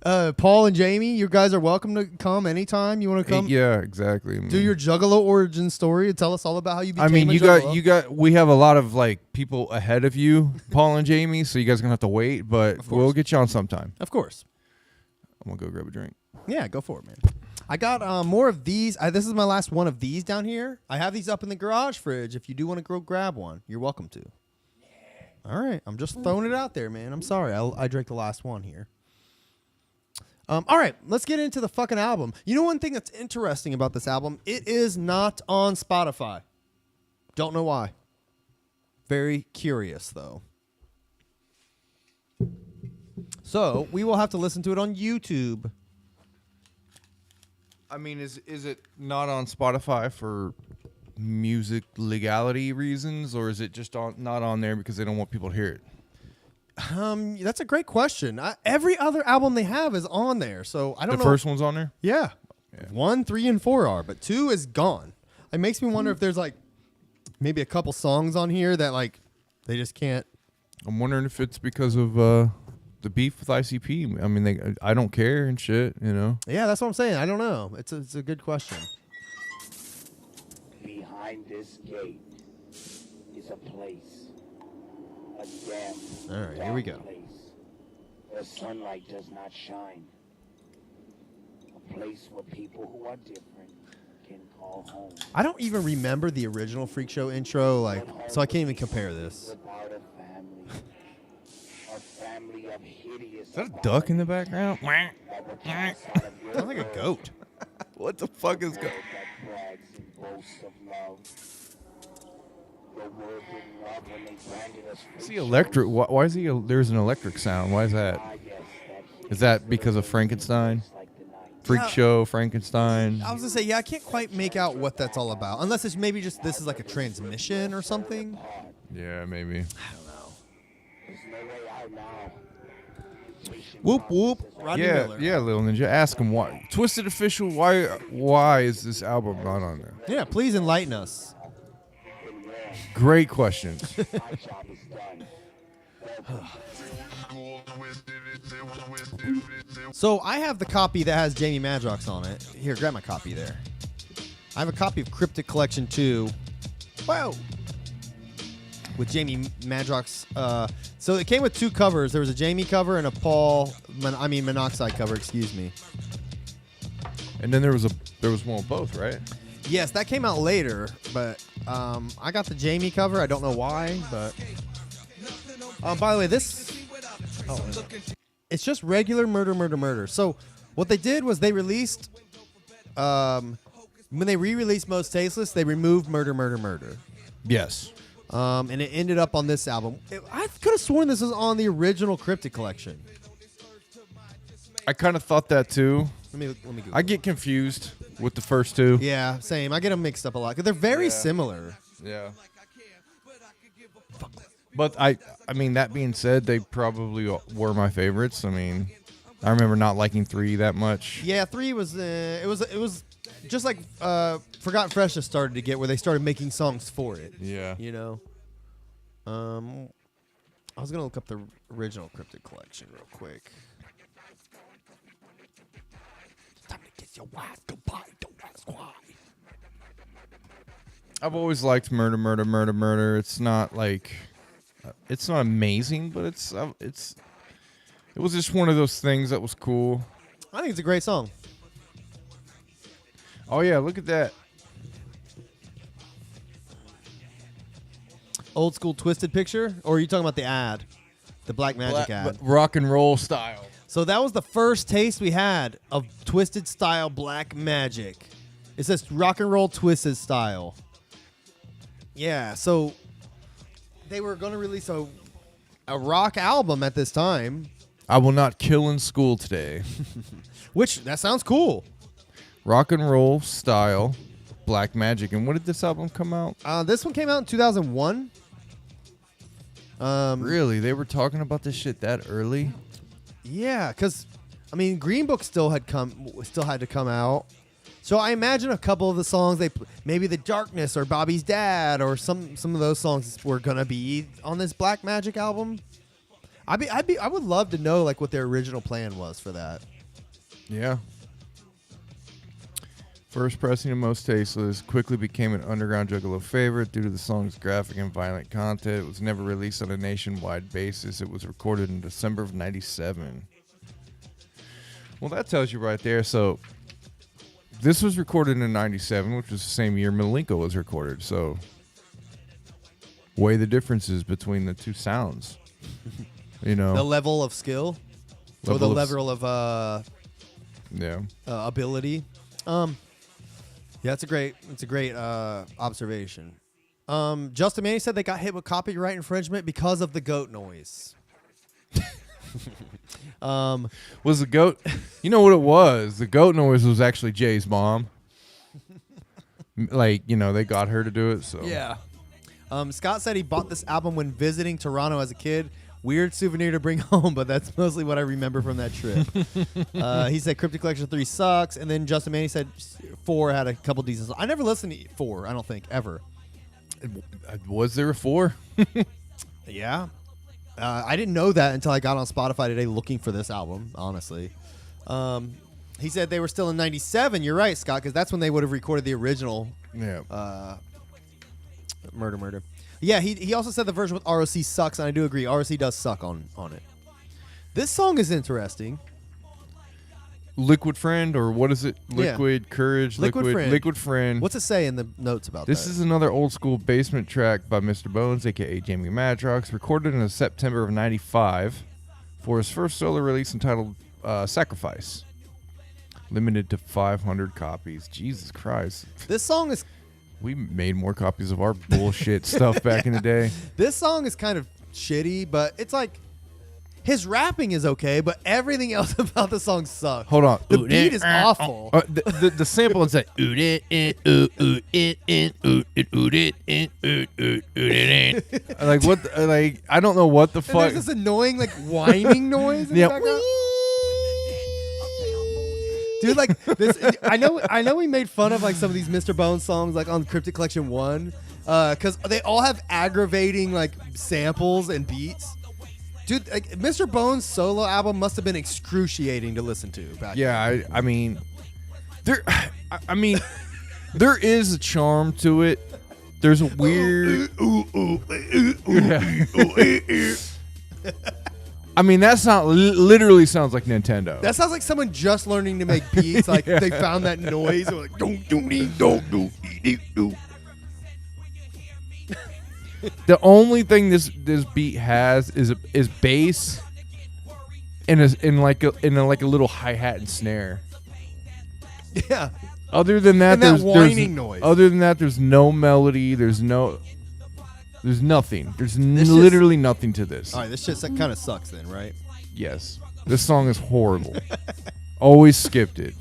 Paul and Jamie, you guys are welcome to come anytime you want to come. Yeah, exactly. Do your Juggalo origin story and tell us all about how you became we have a lot of people ahead of you, Paul and Jamie, so you guys are going to have to wait, but we'll get you on sometime. Of course. I'm going to go grab a drink. Yeah, go for it, man. I got more of these. This is my last one of these down here. I have these up in the garage fridge. If you do want to go grab one, you're welcome to. All right. I'm just throwing it out there, man. I'm sorry. I drank the last one here. All right. Let's get into the fucking album. You know one thing that's interesting about this album? It is not on Spotify. Don't know why. Very curious, though. So we will have to listen to it on YouTube. I mean, is it not on Spotify for music legality reasons, or is it just not on there because they don't want people to hear it? That's a great question. Every other album they have is on there, so I don't know. The first one's on there? Yeah. 1, 3, and 4 are, but 2 is gone. It makes me wonder if there's maybe a couple songs on here that they just can't. I'm wondering if it's because of the beef with ICP. I mean, I don't care and shit, Yeah, that's what I'm saying. I don't know. It's a good question. Behind this gate is a place, a damp, all right, here we go. Place where sunlight does not shine. A place where people who are different can call home. I don't even remember the original Freak Show intro, so I can't even compare this. Without a family, that a duck in the background? Sounds like a goat. What the fuck is going? Is he electric? Why is he? There's an electric sound. Why is that? Is that because of Frankenstein? Freak Yeah. Show, Frankenstein. I was gonna say, yeah, I can't quite make out what that's all about, unless it's maybe just this is like a transmission or something. Yeah, maybe. Whoop whoop. Rodney Yeah, Miller. yeah, Lil Ninja. Ask him why. Twiztid Official. Why is this album not on there? Yeah, please enlighten us. Great questions. So I have the copy that has Jamie Madrox on it. Here, grab my copy there. I have a copy of Cryptic Collection 2. Whoa! With Jamie Madrox. So it came with two covers. There was a Jamie cover and a Monoxide cover, excuse me. And then there was one with both, right? Yes, that came out later, but I got the Jamie cover. I don't know why, but... by the way, this... Oh, it's just regular Murder. So what they did was they released... when they re-released Most Tasteless, they removed Murder. Yes. And it ended up on this album. I could have sworn this was on the original Cryptic collection. I kind of thought that too. Let me Google. I get confused with the first two. Yeah, same. I get them mixed up a lot because they're very similar. Yeah. But I mean, that being said, they probably were my favorites. I mean, I remember not liking 3 that much. Yeah, 3 was it was just like Forgotten Freshness started to get where they started making songs for it. Yeah. You know. I was gonna look up the original Cryptic collection real quick. Time to kiss your wife goodbye. Don't ask why. I've always liked Murder. It's not like, it's not amazing, but it was just one of those things that was cool. I think it's a great song. Oh yeah, look at that. Old school Twiztid picture, or are you talking about the ad, the Black Magic ad? Rock and roll style. So that was the first taste we had of Twiztid style Black Magic. It says rock and roll Twiztid style. Yeah, so they were going to release a rock album at this time. I will not kill in school today. Which, that sounds cool. Rock and roll style Black Magic. And when did this album come out? This one came out in 2001. Really? They were talking about this shit that early? Yeah, because, I mean, Green Book still had to come out. So I imagine a couple of the songs, maybe The Darkness or Bobby's Dad or some of those songs were going to be on this Black Magic album. I would love to know like what their original plan was for that. Yeah. First pressing of Most Tasteless, quickly became an underground Juggalo favorite due to the song's graphic and violent content. It was never released on a nationwide basis. It was recorded in December of 97. Well, that tells you right there. So this was recorded in 97, which was the same year Malenko was recorded. So weigh the differences between the two sounds. You know, The level of skill or the level of ability. Yeah, it's a great observation. Justin Manny said they got hit with copyright infringement because of the goat noise. Was the goat? You know what it was? The goat noise was actually Jay's mom. Like, you know, they got her to do it. So Yeah. Scott said he bought this album when visiting Toronto as a kid. Weird souvenir to bring home, but that's mostly what I remember from that trip. He said Cryptic Collection 3 sucks, and then Justin Manny said 4 had a couple decent songs. I never listened to 4, I don't think, ever. Was there a 4? Yeah. I didn't know that until I got on Spotify today looking for this album, honestly. He said they were still in 97. You're right, Scott, because that's when they would have recorded the original Yeah. Murder. Yeah, he also said the version with ROC sucks, and I do agree. ROC does suck on it. This song is interesting. Liquid Friend, or what is it? Liquid Courage? Liquid Friend. What's it say in the notes about This that? is another old school basement track by Mr. Bones, a.k.a. Jamie Madrox, recorded in September of 95 for his first solo release entitled Sacrifice. Limited to 500 copies. Jesus Christ. This song is We made more copies of our bullshit stuff back in the day. This song is kind of shitty, but it's like his rapping is okay, but everything else about the song sucks. Hold on. The beat is awful. The sample is that like what like I don't know what the And fuck. there's this annoying like whining noise in Yeah. the background. Dude, like this, I know we made fun of like some of these Mr. Bones songs like on Cryptic Collection 1, because they all have aggravating like samples and beats. Dude, like Mr. Bones' solo album must have been excruciating to listen to back Yeah, I mean, there is a charm to it. There's a weird. I mean, that literally sounds like Nintendo. That sounds like someone just learning to make beats. Like they found that noise. Or like, don't do. The only thing this beat has is bass and in like a little hi-hat and snare. Yeah. Other than that, And that there's whining noise. Other than that, there's no melody. There's nothing. There's This literally nothing to this. All right, this shit kind of sucks then, right? Yes, this song is horrible. Always skipped it.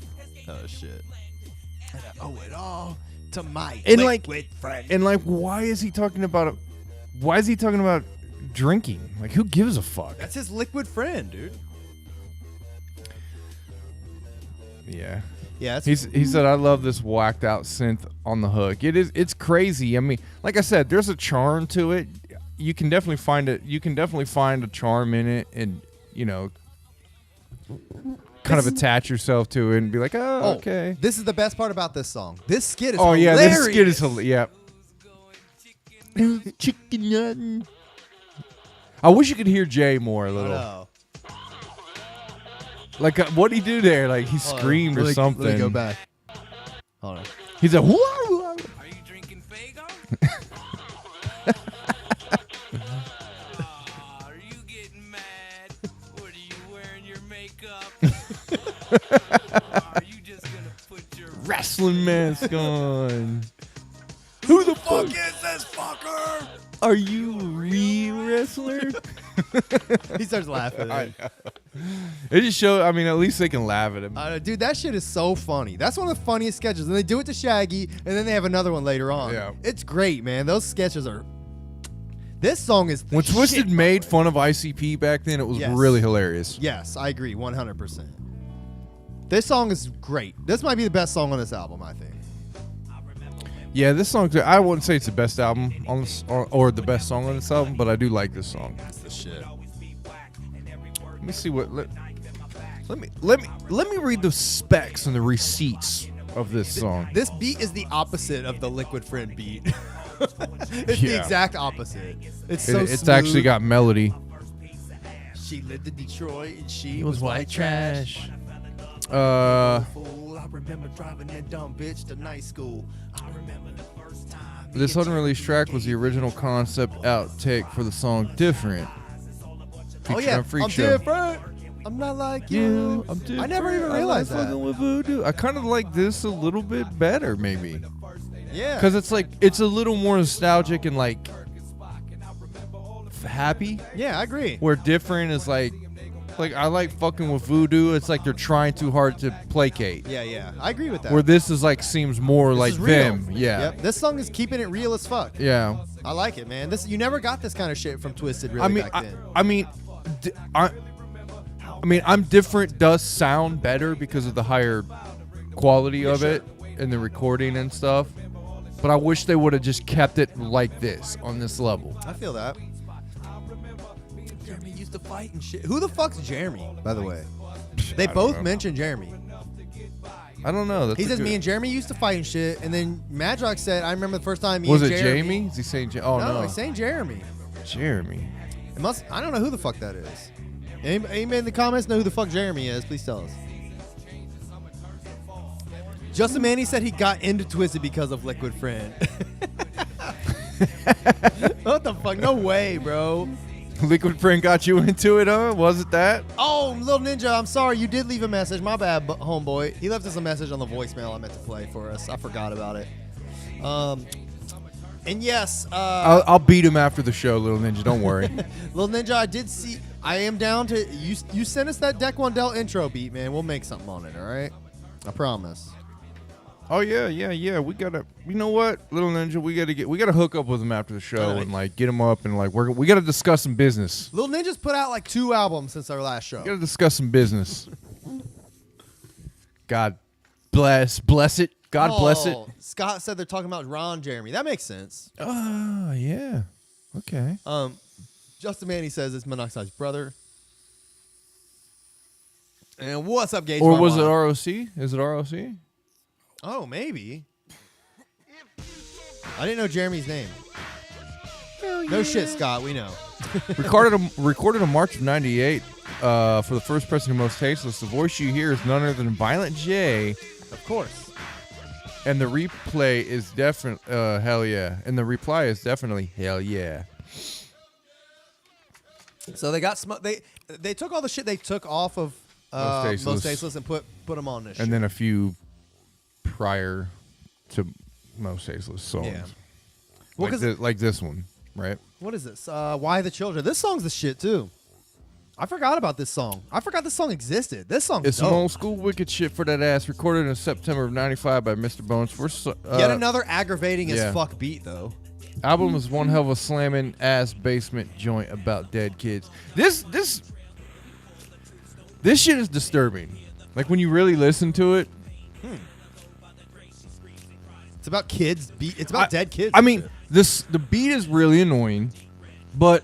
Oh shit. I owe it all to my And like, friend. and like, why is he talking about drinking? Like, who gives a fuck? That's his liquid friend, dude. Yeah. Yeah, He said, "I love this whacked out synth on the hook. It's crazy. I mean, like I said, there's a charm to it. You can definitely find it. You can definitely find a charm in it, and kind of attach yourself to it and be like, oh, okay. This is the best part about this song. This skit is Oh yeah, hilarious. this skit is yeah. Chicken nut. I wish you could hear Jay more a little. No. Like, what'd he do there? Like, he screamed or something. Let me go back. Hold on. He's like, whoa. Are you drinking Fago? Are you getting mad? What are you wearing your makeup? Are you just gonna put your Wrestling mask on. Who the fuck is this fucker? are you, real wrestler? He starts laughing. It just shows. I mean, at least they can laugh at him. Dude, that shit is so funny. That's one of the funniest sketches. And they do it to Shaggy, and then they have another one later on. Yeah. It's great, man. Those sketches are... This song is the When Twiztid shit, made by the way. fun of ICP back then, it was Yes. really hilarious. Yes, I agree 100%. This song is great. This might be the best song on this album, I think. Yeah, this song. I wouldn't say it's the best album on this, or the best song on this album, but I do like this song. It's the shit. Let me see what. Let me read the specs and the receipts of this song. This beat is the opposite of the Liquid Friend beat. It's the Yeah. exact opposite. It's so It's smooth. actually got melody. She lived in Detroit and she It was white trash. Fool, I remember driving that dumb bitch to night school. I remember the first time. This unreleased track was the original concept outtake for the song "Different." Oh yeah, I'm different. I'm not like you. I'm different. I never even realized I like that. fucking with voodoo. I kind of like this a little bit better, maybe, Yeah. because it's like it's a little more nostalgic and like happy. Yeah, I agree. Where "Different" is like I like fucking with voodoo. It's like they're trying too hard to placate. Yeah, I agree with that. Where this is like seems more This like is real. them. Yeah. Yep. This song is keeping it real as fuck. Yeah. I like it, man. This you never got this kind of shit from Twiztid really back then. I mean, I'm different does sound better because of the higher quality of it and the recording and stuff. But I wish they would have just kept it like this on this level. I feel that. Jeremy used to fight and shit. Who the fuck's Jeremy, by the way? They both mentioned Jeremy. I don't know. He says me and Jeremy used to fight and shit, and then Madrox said, I remember the first time me was and it Jeremy. Jamie? Is he saying? Oh No, no, he's saying Jeremy. Jeremy. It must. I don't know who the fuck that is. Anybody in the comments know who the fuck Jeremy is? Please tell us. Justin Manny said he got into Twiztid because of Liquid Friend. What the fuck? No way, bro. Liquid Print got you into it, huh? Was it that? Oh, Little Ninja, I'm sorry. You did leave a message. My bad, homeboy. He left us a message on the voicemail I meant to play for us. I forgot about it. And yes. I'll beat him after the show, Little Ninja. Don't worry. Little Ninja, I did see. I am down to. You sent us that Deck One Del intro beat, man. We'll make something on it, all right? I promise. Oh yeah. We gotta. You know what, Little Ninja? We gotta hook up with him after the show Right. and like get him up and like we gotta discuss some business. Little Ninja's put out like 2 albums since our last show. We gotta discuss some business. God bless it. God bless it. Scott said they're talking about Ron Jeremy. That makes sense. Oh yeah. Okay. Justin Manny says it's Monoxide's brother. And what's up, Gage? Or was it Mama? ROC? Is it ROC? Oh, maybe. I didn't know Jeremy's name. No shit, Scott. We know. recorded in March of '98 for the first person who most tasteless. The voice you hear is none other than Violent J, Of course. and the replay is definitely hell yeah. And the reply is definitely hell yeah. So they got they took all the shit they took off of Most Tasteless and put them on this. And shit. then a few prior to Most Tasteless songs. Yeah. Well, like this one, right? What is this? Why the Children? This song's the shit too. I forgot about this song. I forgot this song existed. This song's It's dope. some old school wicked shit for that ass. Recorded in September of '95 by Mr. Bones. Yet another aggravating yeah. as fuck beat though. Album is one hell of a slamming ass basement joint about dead kids. This shit is disturbing. Like when you really listen to it. It's about kids. It's about dead kids. I mean, the beat is really annoying, but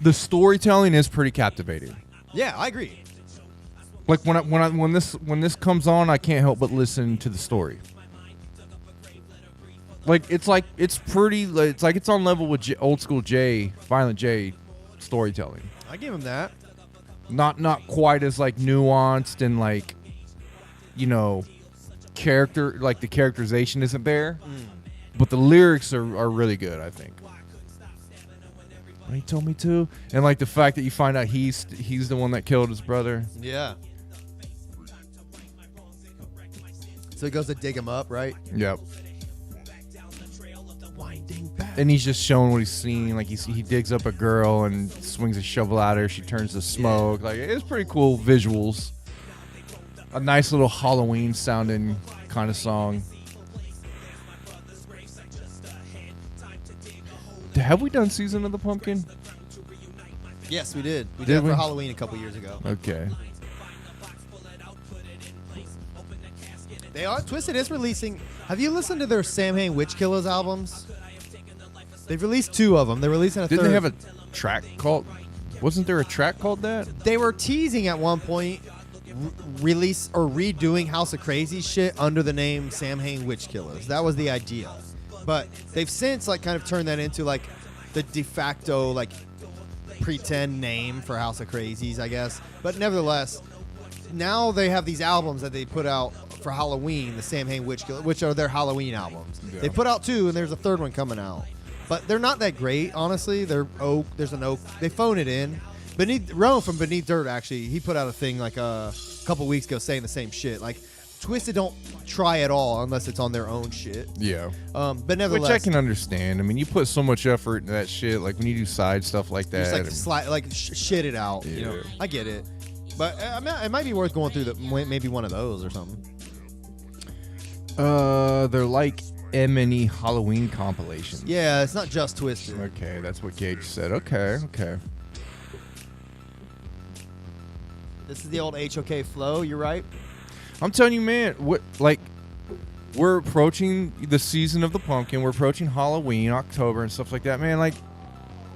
the storytelling is pretty captivating. Yeah, I agree. Like when this comes on, I can't help but listen to the story. It's on level with old school Violent J storytelling. I give him that. Not quite as like nuanced and like, you know, character, like the characterization isn't there, but the lyrics are really good, I think. He told me to, and like the fact that you find out he's the one that killed his brother. Yeah. So he goes to dig him up, right? Yep. Winding back. And he's just showing what he's seeing. Like he digs up a girl and swings a shovel at her. She turns to smoke. Like it's pretty cool visuals. A nice little Halloween sounding kind of song. Have we done Season of the Pumpkin? Yes, we did. We Did did it we? for Halloween a couple years ago. Okay. They are. Twiztid is releasing. Have you listened to their Samhain Witch Killers albums? They've released 2 of them. They're releasing a Didn't third. they have a track called? Wasn't there a track called that? They were teasing at one point release or redoing House of Crazy shit under the name Samhain Witch Killers. That was the idea. But they've since like kind of turned that into like the de facto like pretend name for House of Crazies, I guess. But nevertheless, now they have these albums that they put out for Halloween, the Samhain Witch Killers, which are their Halloween albums. Yeah. They put out 2, and there's a third one coming out. But they're not that great, honestly. They're oak. There's an oak. They phone it in. Rowan from Beneath Dirt, actually, he put out a thing like a couple weeks ago saying the same shit. Like, Twiztid don't try at all unless it's on their own shit. Yeah. But nevertheless, Which I can understand. I mean, you put so much effort into that shit. Like when you do side stuff like that. just like shit it out. You know, Yeah. I get it. But it might be worth going through maybe one of those or something. They're like M&E Halloween compilations. Yeah, it's not just Twiztid. Okay, that's what Gage said. Okay. This is the old HOK flow. You're right. I'm telling you, man. We're approaching the season of the pumpkin. We're approaching Halloween, October, and stuff like that, man. Like,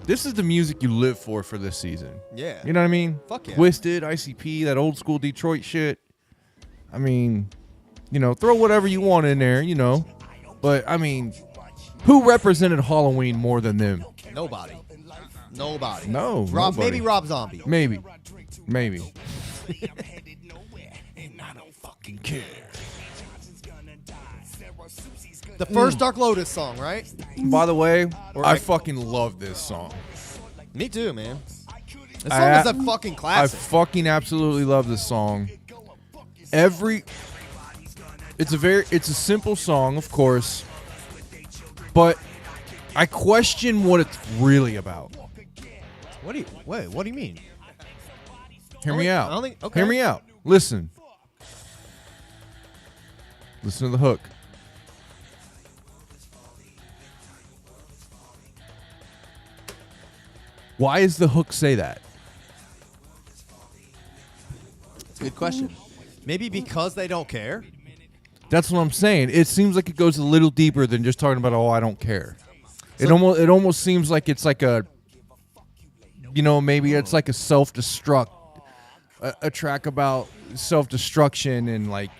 this is the music you live for this season. Yeah. You know what I mean? Fuck yeah. Twiztid, ICP, that old school Detroit shit. I mean, you know, throw whatever you want in there, you know. But, I mean, who represented Halloween more than them? Nobody. No, Rob, nobody. maybe Rob Zombie. Maybe. The first Dark Lotus song, right? By the way, Or I like- fucking love this song. Me too, man. This song is a fucking I classic. fucking absolutely love this song. It's a simple song, of course, but I question what it's really about. What do you mean? Hear me out. I don't think- okay. Hear me out. Listen. Listen to the hook. Why does the hook say that? It's a good question. Maybe because they don't care. That's what I'm saying. It seems like it goes a little deeper than just talking about, oh, I don't care. It almost seems like it's like a, maybe it's like a self-destruct, a track about self-destruction and like,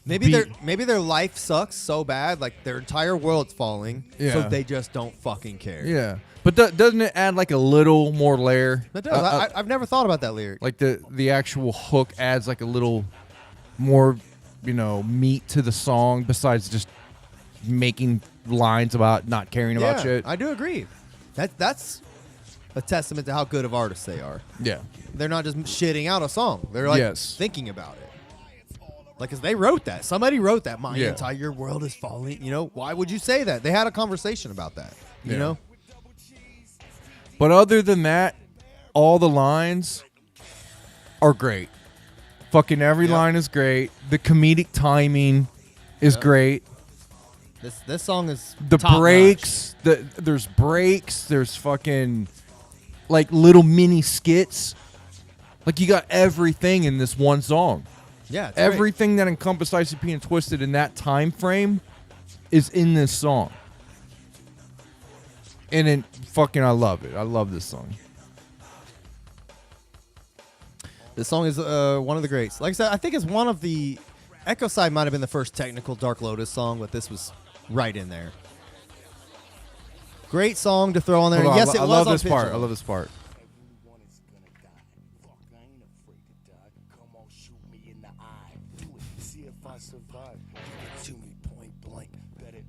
Maybe their life sucks so bad, like their entire world's falling, so they just don't fucking care. Yeah. But doesn't it add like a little more layer? That does. I've never thought about that lyric. Like the actual hook adds like a little more, meat to the song besides just making lines about not caring about shit. I do agree. That's a testament to how good of artists they are. Yeah. They're not just shitting out a song. They're like thinking about it. Like, cause they wrote that. Somebody wrote that. My entire world is falling. Why would you say that? They had a conversation about that. You know? But other than that, all the lines are great. Fucking every line is great. The comedic timing is great. This song is the top breaks. There's breaks. There's fucking like little mini skits. Like you got everything in this one song. Yeah, it's everything that encompassed ICP and Twiztid in that time frame is in this song. And then fucking I love it. I love this song. This song is one of the greats. Like I said, I think it's one of the... Echo Side might have been the first technical Dark Lotus song, but this was right in there. Great song to throw on there. Hold on, Yes, it I was love on this part. Pitch. I love this part. Everyone is gonna die. Fuck, I ain't afraid to die. Come on, shoot me in the eye. Do it. See if I survive. Give it to me point blank. Bet it.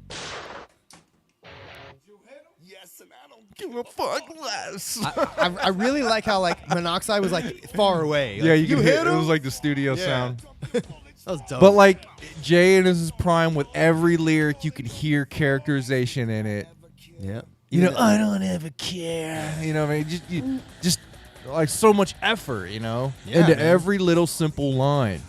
You hit him? Yes, and I don't give a fuck less. I really like how like Monoxide was like far away. Yeah, Like, you can hit hear it. him? It was like the studio sound. That was dope. But like Jay in his prime, with every lyric, you could hear characterization in it. yeah, I don't ever care. I mean, just like so much effort, Yeah, into man. every little simple line.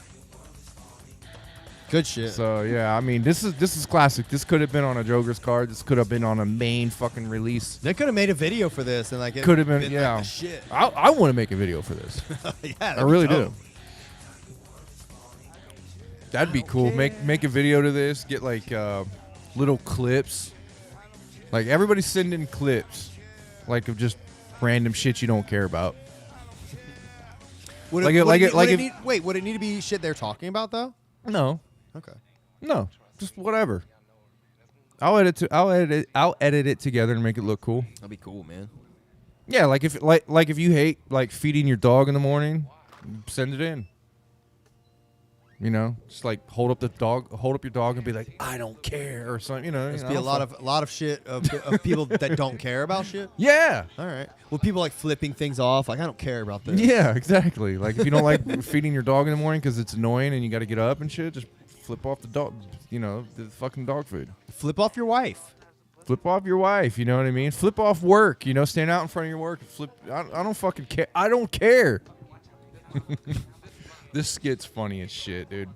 good shit. So yeah, I mean, this is classic. This could have been on a Joker's card. This could have been on a main fucking release. They could have made a video for this and like it Could have been, like, yeah. the shit. I want to make a video for this. Yeah, I really do. That'd be cool. Make a video to this. Get like little clips. Like everybody send in clips, like of just random shit you don't care about. Would Like it, it- would like it, it- like would if- it need, wait, would it need to be shit they're talking about though? No, Okay. no, just whatever. I'll edit it together and make it look cool. That'd be cool, man. Yeah, like if you hate like feeding your dog in the morning, send it in. Just like hold up your dog and be like, I don't care or something. There's be a lot of shit of people that don't care about shit. Yeah. All right. Well, people like flipping things off. Like I don't care about this. Yeah, exactly. Like if you don't like feeding your dog in the morning because it's annoying and you got to get up and shit, just flip off the dog. The fucking dog food. Flip off your wife. Flip off your wife. You know what I mean? Flip off work. Stand out in front of your work. Flip. I don't fucking care. I don't care. This skit's funny as shit, dude.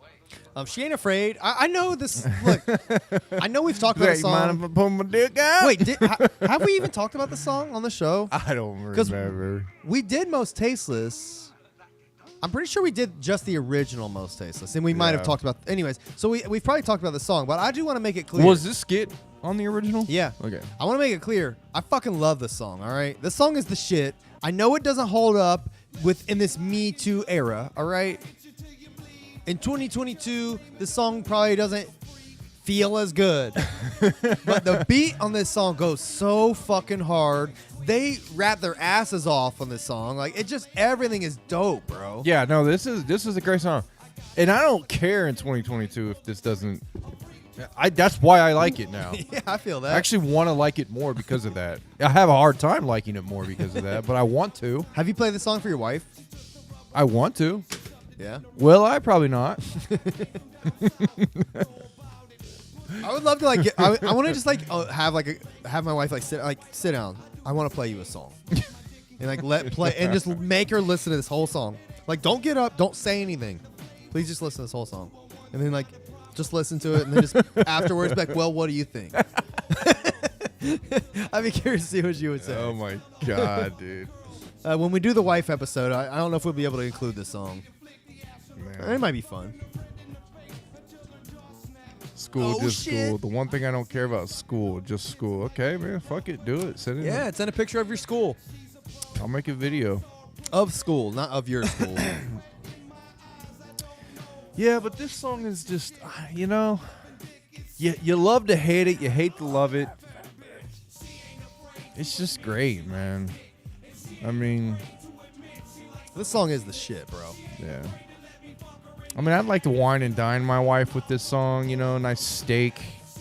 She ain't afraid. I know this. Look, I know we've talked about the Hey, mind song. if I pull my dick out? Wait, have we even talked about the song on the show? I don't 'Cause remember. We did Most Tasteless. I'm pretty sure we did just the original Most Tasteless, and we might have Yeah. talked about. Anyways, so we've probably talked about the song, but I do want to make it clear. Was this skit on the original? Yeah. Okay. I want to make it clear. I fucking love this song. All right, this song is the shit. I know it doesn't hold up in this Me Too era. All right. In 2022, this song probably doesn't feel as good, but the beat on this song goes so fucking hard. They rap their asses off on this song. Like everything is dope, bro. Yeah. No. This is a great song, and I don't care in 2022 if this doesn't That's why I like it now. Yeah, I feel that. I actually want to like it more because of that. I have a hard time liking it more because of that, but I want to. Have you played this song for your wife? I want to. Yeah. Will I? Probably not. I would love to like. I want to just like have my wife like sit down. I want to play you a song, and like play and just make her listen to this whole song. Like, don't get up, don't say anything. Please just listen to this whole song, and then like just listen to it, and then just afterwards be like, well, what do you think? I'd be curious to see what you would say. Oh my god, dude. When we do the wife episode, I don't know if we'll be able to include this song. Man. It might be fun. School, Oh, just shit. school. The one thing I don't care about is school, just school. Okay, man, fuck it, do it. Send it. Yeah, send a picture of your school. I'll make a video. Of school, not of your school. Yeah, but this song is just, you know, you love to hate it, you hate to love it. It's just great, man. I mean, This song is the shit, bro. yeah. I mean, I'd like to wine and dine my wife with this song, you know, nice steak.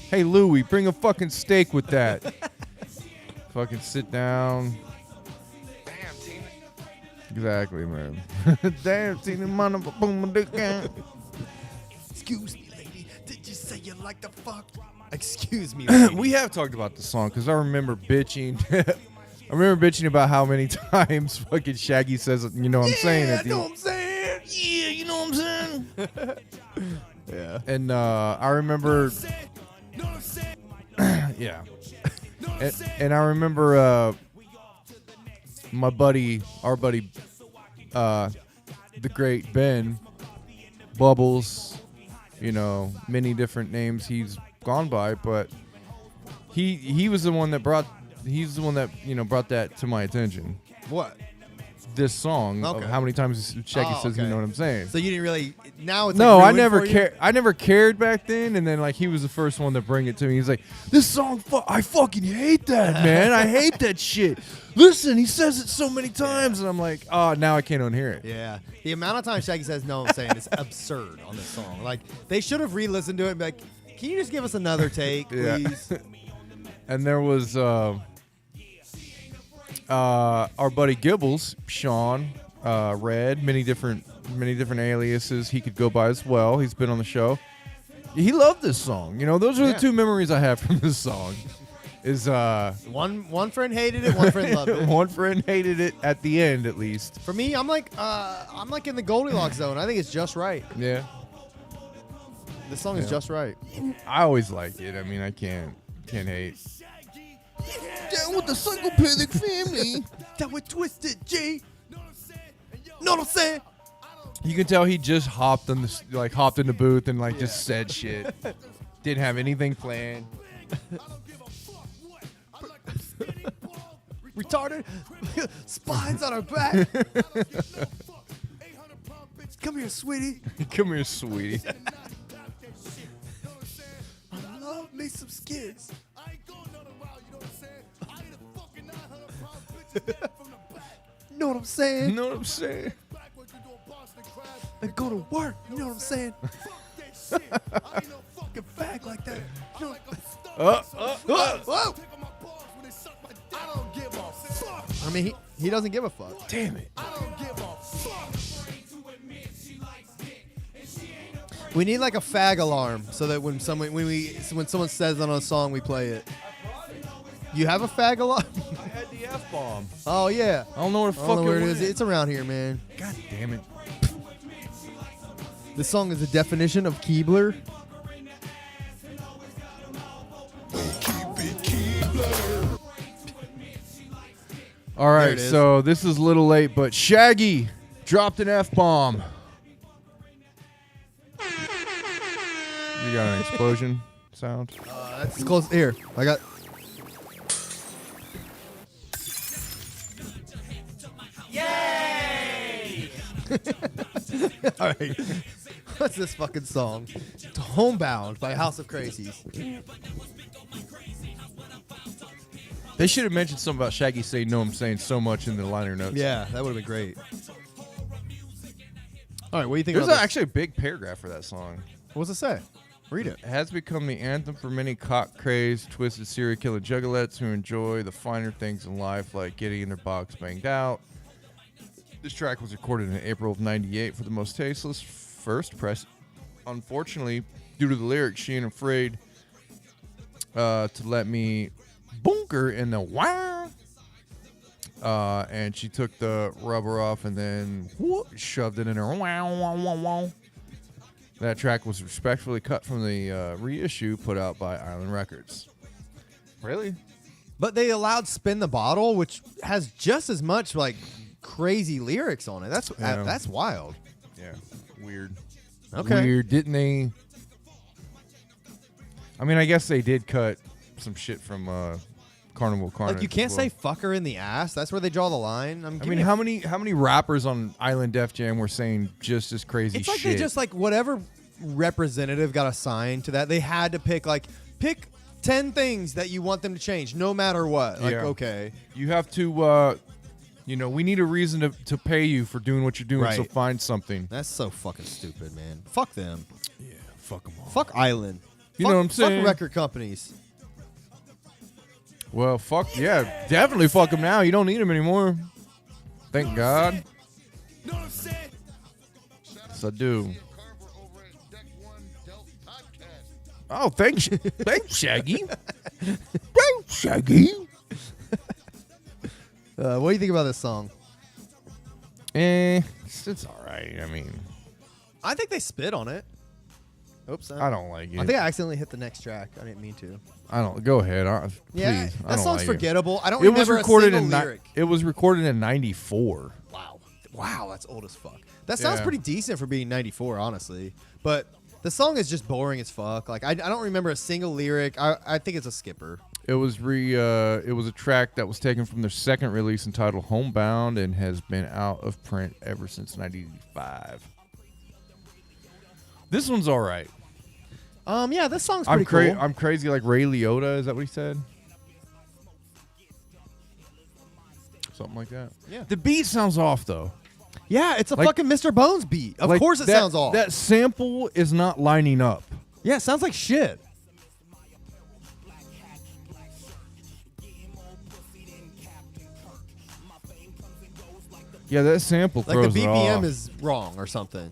Hey, Louie, bring a fucking steak with that. Fucking sit down. Damn, Tina. Exactly, man. Damn, Tina, man, boom, Excuse me, lady. Did you say you like the fuck? Excuse me, lady. We have talked about the song because I remember bitching. I remember bitching about how many times fucking Shaggy says, you know what I'm saying? At the know what I'm saying? Yeah, you know what I'm saying? Yeah. And I remember, yeah. And I remember our buddy, the great Ben, Bubbles, you know, many different names he's gone by, but he was the one that brought that to my attention. What? This song Okay. of how many times Shaggy says, okay. you know what I'm saying. So you didn't really. Now it's No, like I ruined never for you? cared. I never cared back then, and then like he was the first one to bring it to me. He's like, "This song, I fucking hate that, man. I hate that shit. Listen, he says it so many times," and I'm like, "Oh, now I can't unhear it." Yeah. The amount of times Shaggy says no, I'm saying is absurd on this song. Like, they should have re-listened to it and be like, can you just give us another take, Yeah. please? And there was our buddy Gibbles, Sean, Red, many different aliases he could go by as well. He's been on the show. He loved this song. You know, those are Yeah. the two memories I have from this song. Is One friend hated it, one friend loved it. one friend hated it at the end, at least. For me, I'm like in the Goldilocks zone. I think it's just right. Yeah, This song is just right. I always like it. I mean, I can't hate. Down with the psychopathic family. That was Twiztid, G. Know what I'm saying? You can tell he just hopped in the booth and just said shit. Didn't have anything planned. Retarded. Spines on our back. Come here, sweetie. Come here, sweetie. I love me some skids. Know what I'm saying? You know what I'm saying? And go to work. You know what I'm saying? Fucking fag like that. You know, whoa. I mean, he doesn't give a fuck. Damn it. We need like a fag alarm so that when someone says that on a song, we play it. You have a fag alarm? I had the F-bomb. Oh yeah. I don't know where the I fuck don't know where it went. is. It's around here, man. God damn it. This song is the definition of Keebler. All There right, it is. so this is a little late, but Shaggy dropped an F-bomb. You got an explosion sound? That's close. Here, I got. Yay! All right. What's this fucking song? It's Homebound by House of Crazies. They should have mentioned something about Shaggy saying "No, I'm saying" so much in the liner notes. Yeah, that would have been great. All right, what do you think There's about this? actually a big paragraph for that song. What's it say? Read it. Has become the anthem for many cock-crazed, twisted serial killer juggalettes who enjoy the finer things in life, like getting in their box banged out. This track was recorded in April of '98 for the most tasteless first press. Unfortunately, due to the lyrics, she ain't afraid to let me bunker in the wire. And she took the rubber off and then shoved it in her. Wow. That track was respectfully cut from the reissue put out by Island Records. Really? But they allowed "Spin the Bottle," which has just as much like crazy lyrics on it. That's wild. Yeah, weird. Okay. Weird, didn't they? I mean, I guess they did cut some shit from Carnival Carnage. Like you can't as well. say "fuck her" in the ass. That's where they draw the line. I mean, how many rappers on Island Def Jam were saying just as crazy It's like shit? they just like whatever representative got assigned to that. They had to pick 10 things that you want them to change, no matter what. Like, Yeah. okay, You have to, we need a reason to pay you for doing what you're doing, so Right. find something. that's so fucking stupid, man. Fuck them. Yeah, fuck them all. Fuck Island. You Fuck, know what I'm saying? Fuck record companies. Well, fuck, yeah, definitely fuck them now. You don't need them anymore. Thank God. Yes, I do. Oh, thanks, Shaggy. Thanks, Shaggy. What do you think about this song? It's all right. I mean, I think they spit on it. Oops. I don't like it. I think I accidentally hit the next track. I didn't mean to. I don't. Go ahead. Yeah, Please. I that don't song's like forgettable. I don't It was remember recorded a in single lyric. It was recorded in '94. Wow, that's old as fuck. That sounds Yeah. pretty decent for being 94, honestly. But the song is just boring as fuck. Like I don't remember a single lyric. I think it's a skipper. It was a track that was taken from their second release entitled Homebound and has been out of print ever since '95. This one's all right. Yeah, this song's pretty cool. I'm crazy like Ray Liotta. Is that what he said? Something like that. Yeah. The beat sounds off though. Yeah, it's a Like- fucking Mr. Bones beat. Of Like, course it that- sounds off. That sample is not lining up. Yeah, it sounds like shit. Yeah, that sample Like throws the it BPM off. is wrong or something.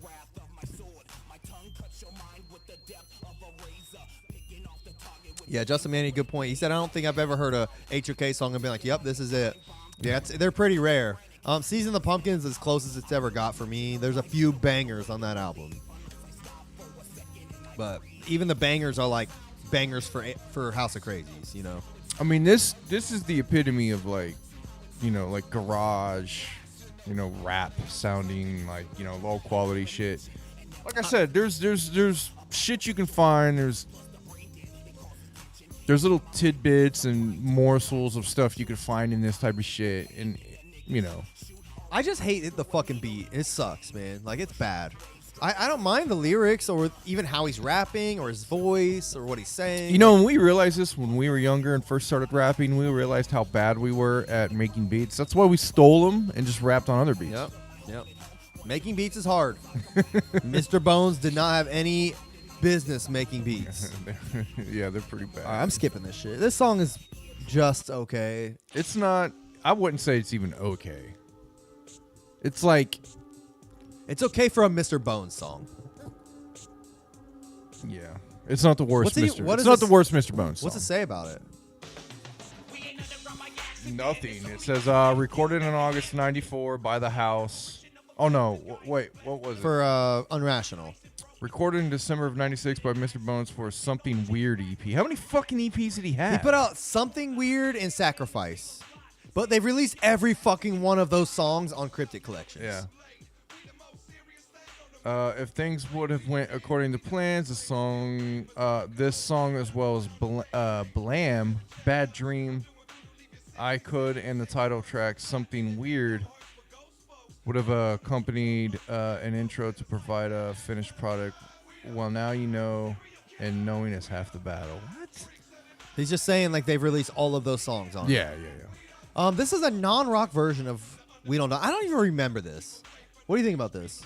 Yeah, Justin Manny, good point. He said, I don't think I've ever heard a HOK song and been like, yep, this is it. Yeah, they're pretty rare. Season the Pumpkins is as close as it's ever got for me. There's a few bangers on that album. But even the bangers are like bangers for House of Crazies, you know? I mean, this is the epitome of like garage, rap sounding like, low quality shit. Like I said, there's shit you can find. There's little tidbits and morsels of stuff you can find in this type of shit, and I just hate the fucking beat. It sucks, man. Like, it's bad. I don't mind the lyrics or even how he's rapping or his voice or what he's saying. when we realized this when we were younger and first started rapping, we realized how bad we were at making beats. That's why we stole them and just rapped on other beats. Yep. Making beats is hard. Mr. Bones did not have any business making beats. Yeah, they're pretty bad. All right, I'm skipping this shit. This song is just okay. It's not. I wouldn't say it's even okay. It's like, It's okay for a Mr. Bones song. yeah, it's not the worst. What's he- what It's is not this- the worst Mr. Bones song. What's it say about it? Nothing. It says recorded in August '94 by the House. Oh no! Wait, what was it? For Unrational. Recorded in December of '96 by Mr. Bones for Something Weird EP. How many fucking EPs did he have? He put out Something Weird and Sacrifice. But they've released every fucking one of those songs on Cryptic Collections. Yeah. If things would have went according to plans, this song as well as Blam, Bad Dream, I Could, and the title track Something Weird would have accompanied an intro to provide a finished product. Well, now you know, and knowing is half the battle. What? He's just saying like they've released all of those songs on it. Yeah. This is a non-rock version of We Don't Know. I don't even remember this. What do you think about this?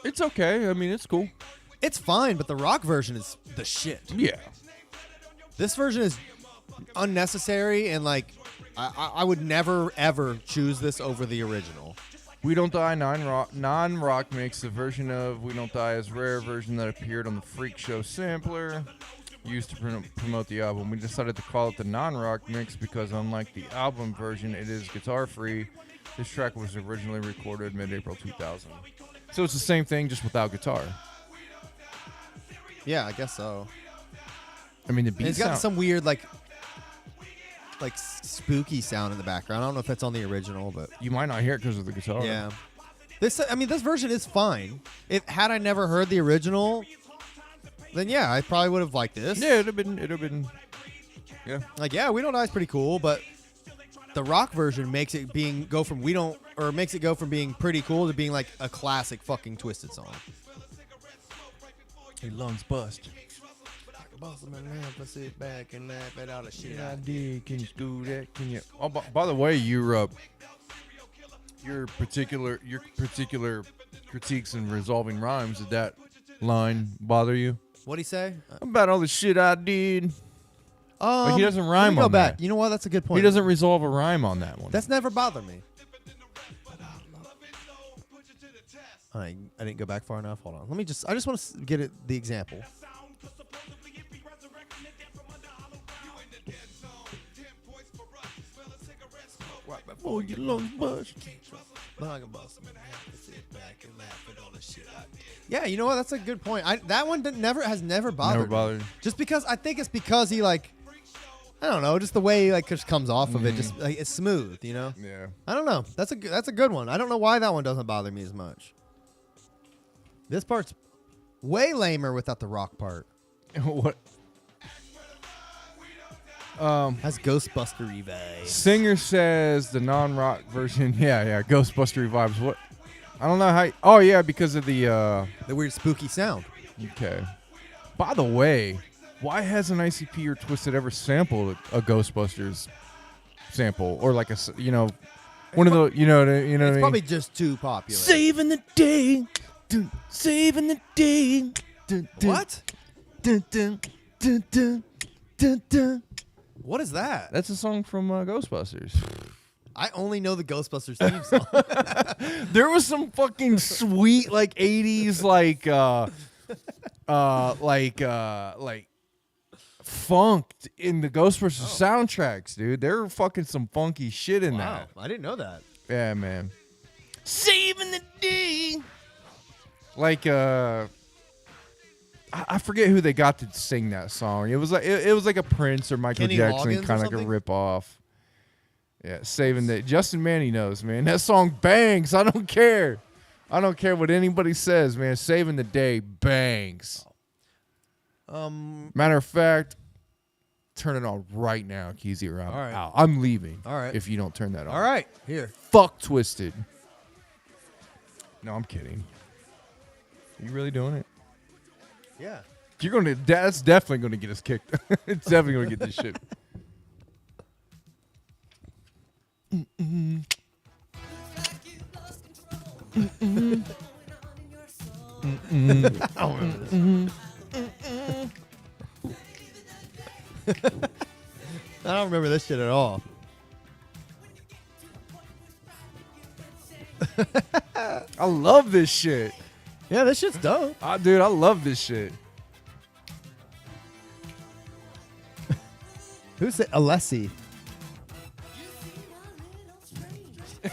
It's okay. I mean, it's cool. It's fine, but the rock version is the shit. Yeah. This version is unnecessary, and like I would never ever choose this over the original. We Don't Die non-rock mix. The version of We Don't Die is rare version that appeared on the Freak Show sampler used to promote the album. We decided to call it the non-rock mix because unlike the album version, it is guitar-free. This track was originally recorded mid-April 2000. So it's the same thing, just without guitar. Yeah, I guess so. I mean, the beat And it's got sound- some weird like spooky sound in the background. I don't know if that's on the original, but you might not hear it because of the guitar. yeah. This version is fine. Had I never heard the original, then yeah, I probably would have liked this. Yeah, it'd have been. Yeah. Like, yeah, We Don't Die is pretty cool, but the rock version makes it go from being pretty cool to being like a classic fucking Twiztid song. Your lungs bust. Sit back and laugh at all the shit I did. Can you do that? Can you? Oh, by the way, your particular critiques and resolving rhymes. Did that line bother you? What'd he say? About all the shit I did. But he doesn't let rhyme me go on back. that. You know what? That's a good point. He doesn't resolve a rhyme on that one. That's never bothered me. I didn't go back far enough. Hold on. I just want to get the example. Oh, your lungs bust. Yeah, you know what? That's a good point. That one has never bothered. Never bothered. Me. Just because I think it's because he like, I don't know, just the way he like just comes off of it, just like it's smooth, you know. Yeah. I don't know. That's a good one. I don't know why that one doesn't bother me as much. This part's way lamer without the rock part. What? Has Ghostbuster vibes. Singer says the non-rock version. Yeah, Ghostbuster vibes. What? I don't know how. Oh yeah, because of the weird spooky sound. Okay. By the way, why hasn't ICP or Twiztid ever sampled a Ghostbusters sample or like one of the It's probably just too popular. Saving the day, saving the day. What? Dun, dun, dun, dun, dun, dun. What is that? That's a song from Ghostbusters. I only know the Ghostbusters theme song. There was some fucking sweet like 80s like funk in the Ghostbusters soundtracks, dude. There were fucking some funky shit in that. I didn't know that. Yeah, man. Saving the day. Like I forget who they got to sing that song. It was like a Prince or Michael Kenny Jackson, Loggins kind of like a rip off. Yeah, saving the Justin Manny knows, man. That song bangs. I don't care. I don't care what anybody says, man. Saving the day bangs. Matter of fact, turn it on right now, Keezy, or I'm All right. out. I'm leaving. All right. If you don't turn that on. All right, here. Fuck Twiztid. No, I'm kidding. Are you really doing it? Yeah. That's definitely gonna get us kicked. It's definitely gonna get this shit. I don't remember this. I don't remember this shit at all. I love this shit. Yeah, this shit's dope. Dude, I love this shit. Who's it? Alessi.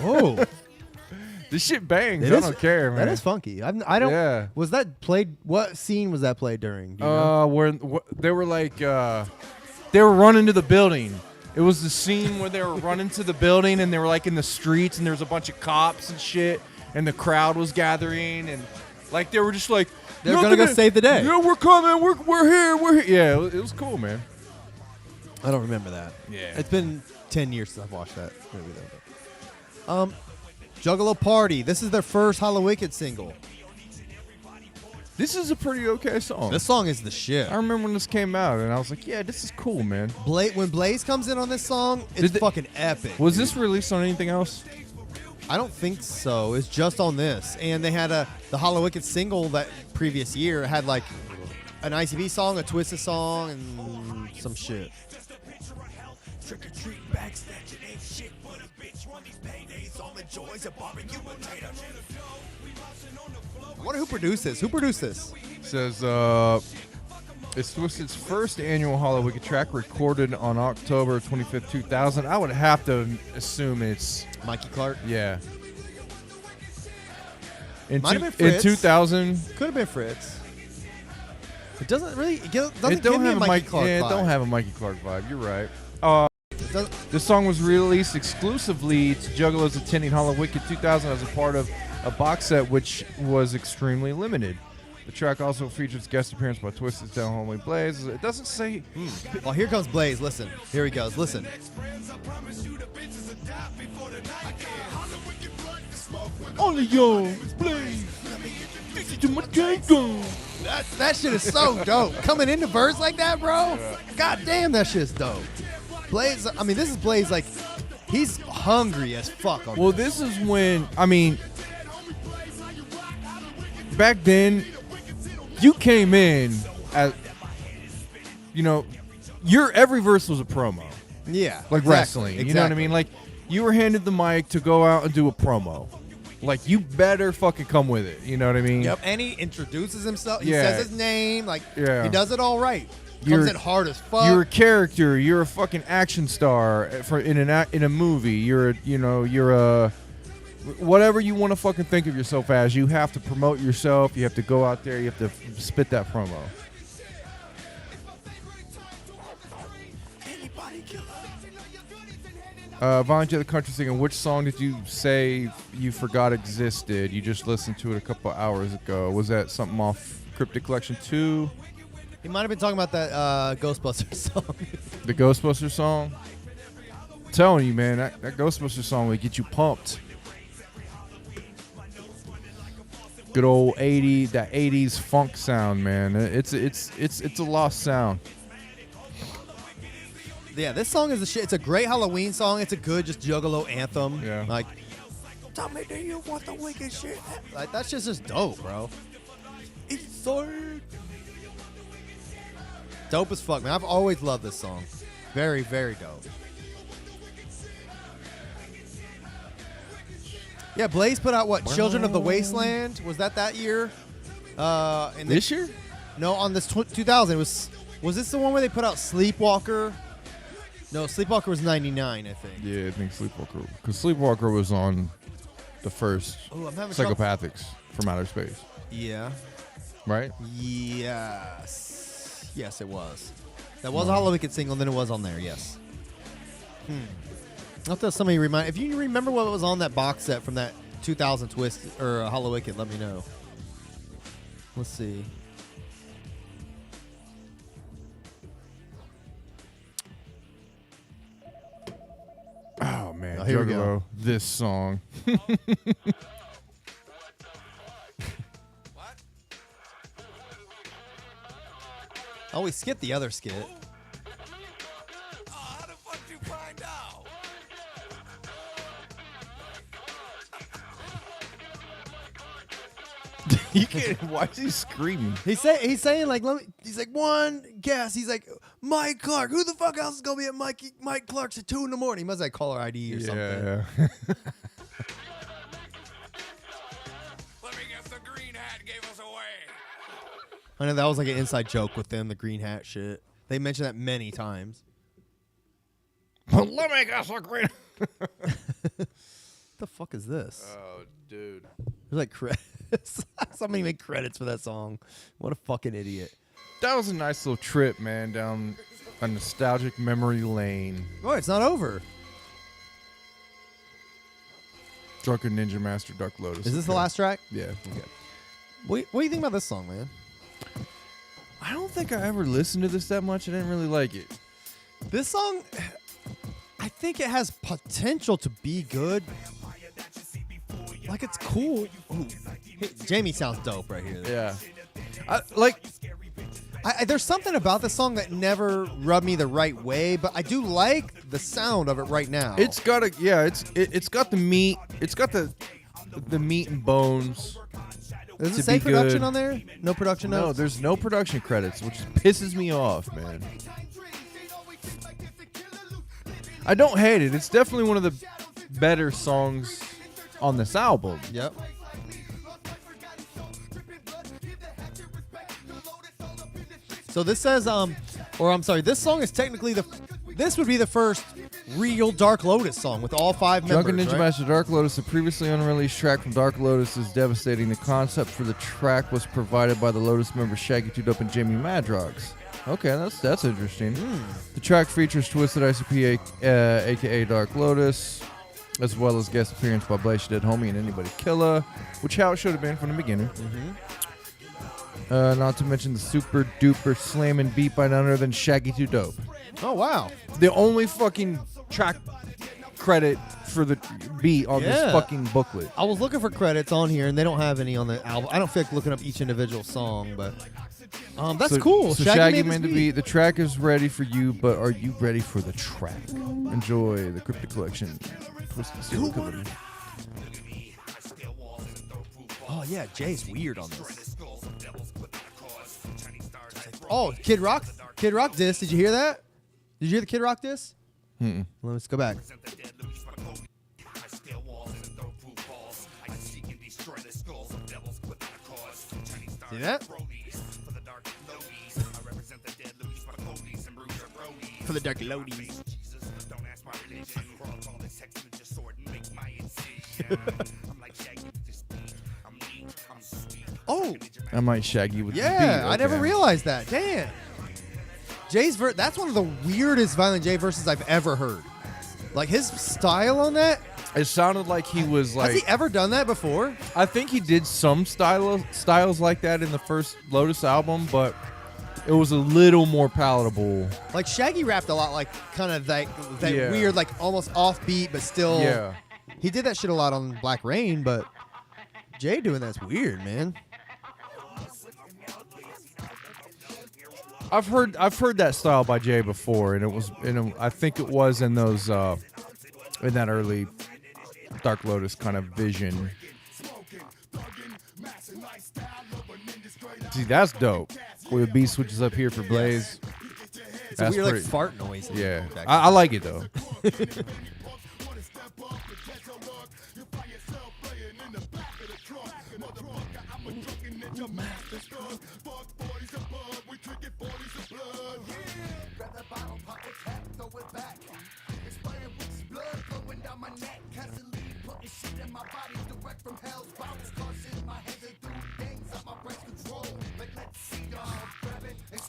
Oh, This shit bangs. It I is- don't care, man. that is funky. I don't. Yeah. Was that played? What scene was that played during? Do you know? Where they were like, they were running to the building. It was the scene where they were running to the building and they were like in the streets and there was a bunch of cops and shit and the crowd was gathering and like they were just like They're gonna go save the day. Yeah, we're coming. We're here. Yeah, it was cool, man. I don't remember that. Yeah. It's been 10 years since I've watched that movie though. Juggalo Party. This is their first Hallowicked single. This is a pretty okay song. This song is the shit. I remember when this came out and I was like, yeah, this is cool, man. When Blaze comes in on this song, it's Did they- fucking epic. Was dude. this released on anything else? I don't think so. It's just on this. And they had the Hollow Wicked single that previous year. It had like an ICB song, a Twiztid song, and some shit. Trick or treat, backstretching ain't shit for the bitch. Run these paydays, all the joys of barbecue potato. I wonder who produced this. Who produced this? Says it's Twiztid's first annual Hollow Wicked track, recorded on October 25th, 2000. I would have to assume it's Mikey Clark? yeah. Might have been In Fritz. 2000, Could have been Fritz. It doesn't really. It doesn't it don't give me have a Mikey Clark yeah, vibe. it don't have a Mikey Clark vibe. You're right. It doesn't- This song was released exclusively to Juggalos attending Hollow Wicked 2000 as a part of a box set which was extremely limited. The track also features guest appearance by Twiztid, Down Homely Blaze. It doesn't say. Well, here comes Blaze. Listen. Here he goes. Listen. Only yo, Blaze. To my Django. That shit is so dope. Coming into verse like that, bro. God damn, that shit's dope. Blaze. I mean, this is Blaze. Like, he's hungry as fuck. On Well, this. this is when, I mean, back then, you came in as, you know, your every verse was a promo, Yeah. like exactly, wrestling. You know what I exactly. mean? Like, you were handed the mic to go out and do a promo. Like, you better fucking come with it. You know what I mean? Yep. And he introduces himself. He Yeah. says his name. Like, Yeah. he does it all right. Comes You're- in hard as fuck. You're a character. You're a fucking action star in a movie. You're a whatever you want to fucking think of yourself as. You have to promote yourself. You have to go out there. You have to spit that promo. Volunteer the country singing. Which song did you say you forgot existed? You just listened to it a couple hours ago. Was that something off Cryptic Collection 2? He might have been talking about that Ghostbusters song. The Ghostbusters song? I'm telling you, man, that Ghostbusters song will get you pumped. Good old 80s funk sound, man. It's a lost sound. Yeah, this song is a shit. It's a great Halloween song. It's a good just Juggalo anthem. Yeah. Like, tell me, do you want the wicked shit? Like, that shit's just dope, bro. It's so dope as fuck, man. I've always loved this song. Very, very dope. Yeah, Blaze put out what? Children of the Wasteland? Was that year? And This year? No, on this 2000. Was this the one where they put out Sleepwalker? No, Sleepwalker was 99, I think. Yeah, I think Sleepwalker. Because Sleepwalker was on the first Oh, I'm having trouble. Psychopathics from Outer Space, Yeah. right? Yes. Yes, it was. That was a Hollow Wicked single, and then it was on there, yes. I'll tell somebody remind. If you remember what was on that box set from that 2000 Twist or Hollow Wicked, let me know. Let's see. Oh, man. Oh, here we go. Juggalo, this song. Oh, we skipped the other skit. How the fuck you find out? You can't. Why is he screaming? He's saying like, he's like, one guess. He's like, Mike Clark. Who the fuck else is gonna be at Mike Clark's at 2 in the morning? He must have caller ID or something. Yeah. Let me guess, the green hat gave us away. I know that was like an inside joke with them, the green hat shit. They mentioned that many times. Let me guess a green. The fuck is this? Oh, dude. There's like credits. Somebody made credits for that song. What a fucking idiot. That was a nice little trip, man, down a nostalgic memory lane. Oh, it's not over. Drunken Ninja Master Duck Lotus. Is this the last track? Yeah. Okay. What do you think about this song, man? I don't think I ever listened to this that much. I didn't really like it. This song, I think it has potential to be good. Like, it's cool. Ooh. Hey, Jamie sounds dope right here. Yeah. There's something about this song that never rubbed me the right way, but I do like the sound of it right now. It's got it's got the meat. It's got the meat and bones. Does to it say be production good. on there? No production No, notes? there's no production credits, which pisses me off, man. I don't hate it. It's definitely one of the better songs on this album. Yep. So this says, this song is technically this would be the first real Dark Lotus song with all 5 members, Drunken Ninja right? Master Dark Lotus, a previously unreleased track from Dark Lotus, is devastating. The concept for the track was provided by the Lotus members Shaggy 2 Dope and Jamie Madrox. Okay, that's interesting. The track features Twiztid ICP, aka Dark Lotus, as well as guest appearance by Blaze Dead Homie and Anybody Killer, which how it should have been from the beginning. Not to mention the super duper slamming beat by none other than Shaggy 2 Dope. Oh, wow. The only fucking track credit for the beat on this fucking booklet. I was looking for credits on here, and they don't have any on the album. I don't feel like looking up each individual song, but that's cool. So Shaggy made the beat. The track is ready for you, but are you ready for the track? Enjoy the Cryptic collection. Twiztid Steel Recovery. Oh, yeah, Jay's weird on this. Oh, Kid Rock? Kid Rock diss. Did you hear that? Did you hear the Kid Rock diss? Let's go back. See that? For the Dark Loadies. Oh, I might Shaggy with the beat. yeah, I never Okay. realized that. Damn. Jay's that's one of the weirdest Violent J verses I've ever heard. Like his style on that. It sounded like he was like. Has he ever done that before? I think he did some styles like that in the first Lotus album, but it was a little more palatable. Like Shaggy rapped a lot, like kind of that Yeah. weird, like almost offbeat, but still. Yeah. He did that shit a lot on Black Rain, but Jay doing that's weird, man. I've heard that style by Jay before, and it was I think it was in those in that early Dark Lotus kind of vision. See, that's dope. Where the beat switches up here for Blaze. It's a weird like fart noise. Yeah, I like it though.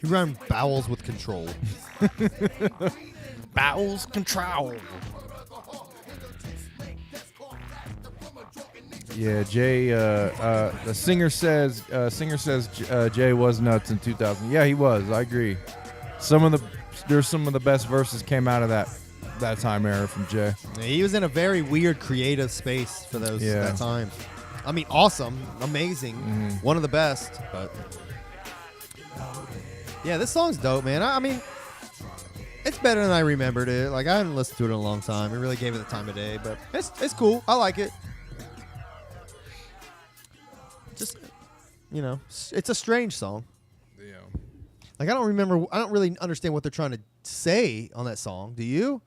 He ran bowels with control. Bowels control. Yeah, Jay. The singer says Jay was nuts in 2000. Yeah, he was. I agree. Some of the best verses came out of that time era from Jay. He was in a very weird creative space for that time. I mean, awesome, amazing, one of the best. But yeah, this song's dope, man. I mean, it's better than I remembered it. Like I haven't listened to it in a long time. I really gave it the time of day, but it's cool. I like it. Just, it's a strange song. Yeah. Like I don't really understand what they're trying to say on that song. Do you?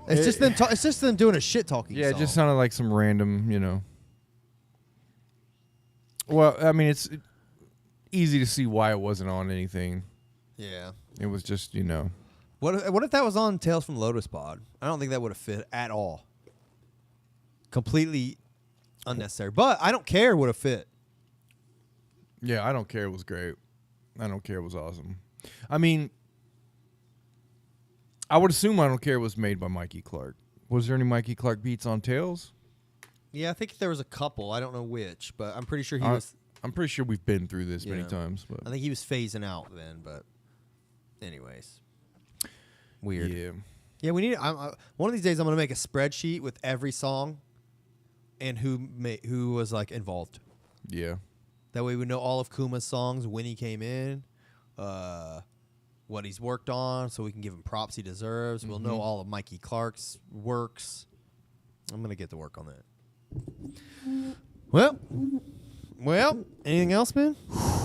It's just them. It's just them doing a shit talking. Yeah, song. it just sounded like some random, Well, I mean, it's easy to see why it wasn't on anything. Yeah. It was just, What if that was on Tales from Lotus Pod? I don't think that would have fit at all. Completely unnecessary. But I don't care would have fit. Yeah, I don't care. It was great. I don't care. It was awesome. I mean, I would assume I don't care was made by Mikey Clark. Was there any Mikey Clark beats on Tales? Yeah, I think there was a couple. I don't know which, but I'm pretty sure he was. I'm pretty sure we've been through this many Yeah. times. But I think he was phasing out then. But, anyways, weird. yeah. Yeah, we need. One of these days, I'm gonna make a spreadsheet with every song, and who was like involved. Yeah. That way, we know all of Kuma's songs when he came in, what he's worked on, so we can give him props he deserves. We'll know all of Mikey Clark's works. I'm gonna get to work on that. Well, anything else, man?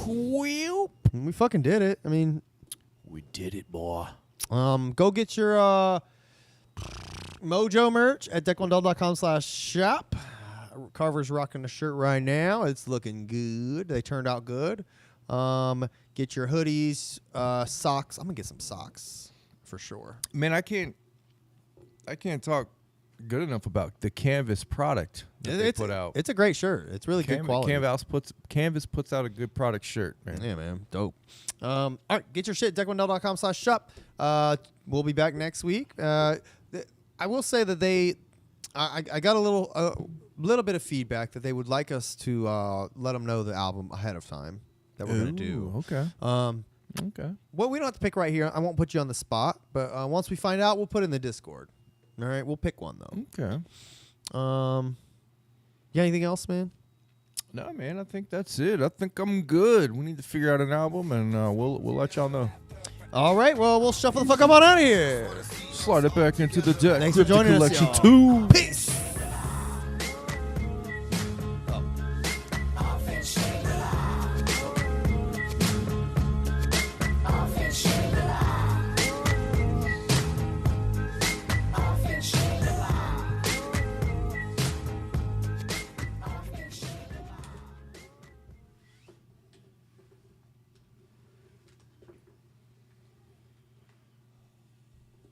Well, We fucking did it. I mean, we did it, boy. go get your Mojo merch at deckwandell.com/shop. Carver's rocking the shirt right now. It's looking good. They turned out good. Get your hoodies, socks. I'm gonna get some socks for sure. Man, I can't talk good enough about the Canvas product that they put out. It's a great shirt. It's really good quality. Canvas puts out a good product shirt, man. Yeah, man. Dope. All right, get your shit at deckwandell.com/shop. We'll be back next week. I will say that I got a little bit of feedback that they would like us to let them know the album ahead of time that we're going to do. Okay. Okay. Well, we don't have to pick right here. I won't put you on the spot, but once we find out, we'll put it in the Discord. All right, we'll pick one though. Okay. Yeah, anything else, man? No, man, I think that's it. I think I'm good. We need to figure out an album, and we'll let y'all know. All right, well, we'll shuffle the fuck up on out of here. Slide it back into the deck. Thanks for joining us, Collection y'all. 2. Peace.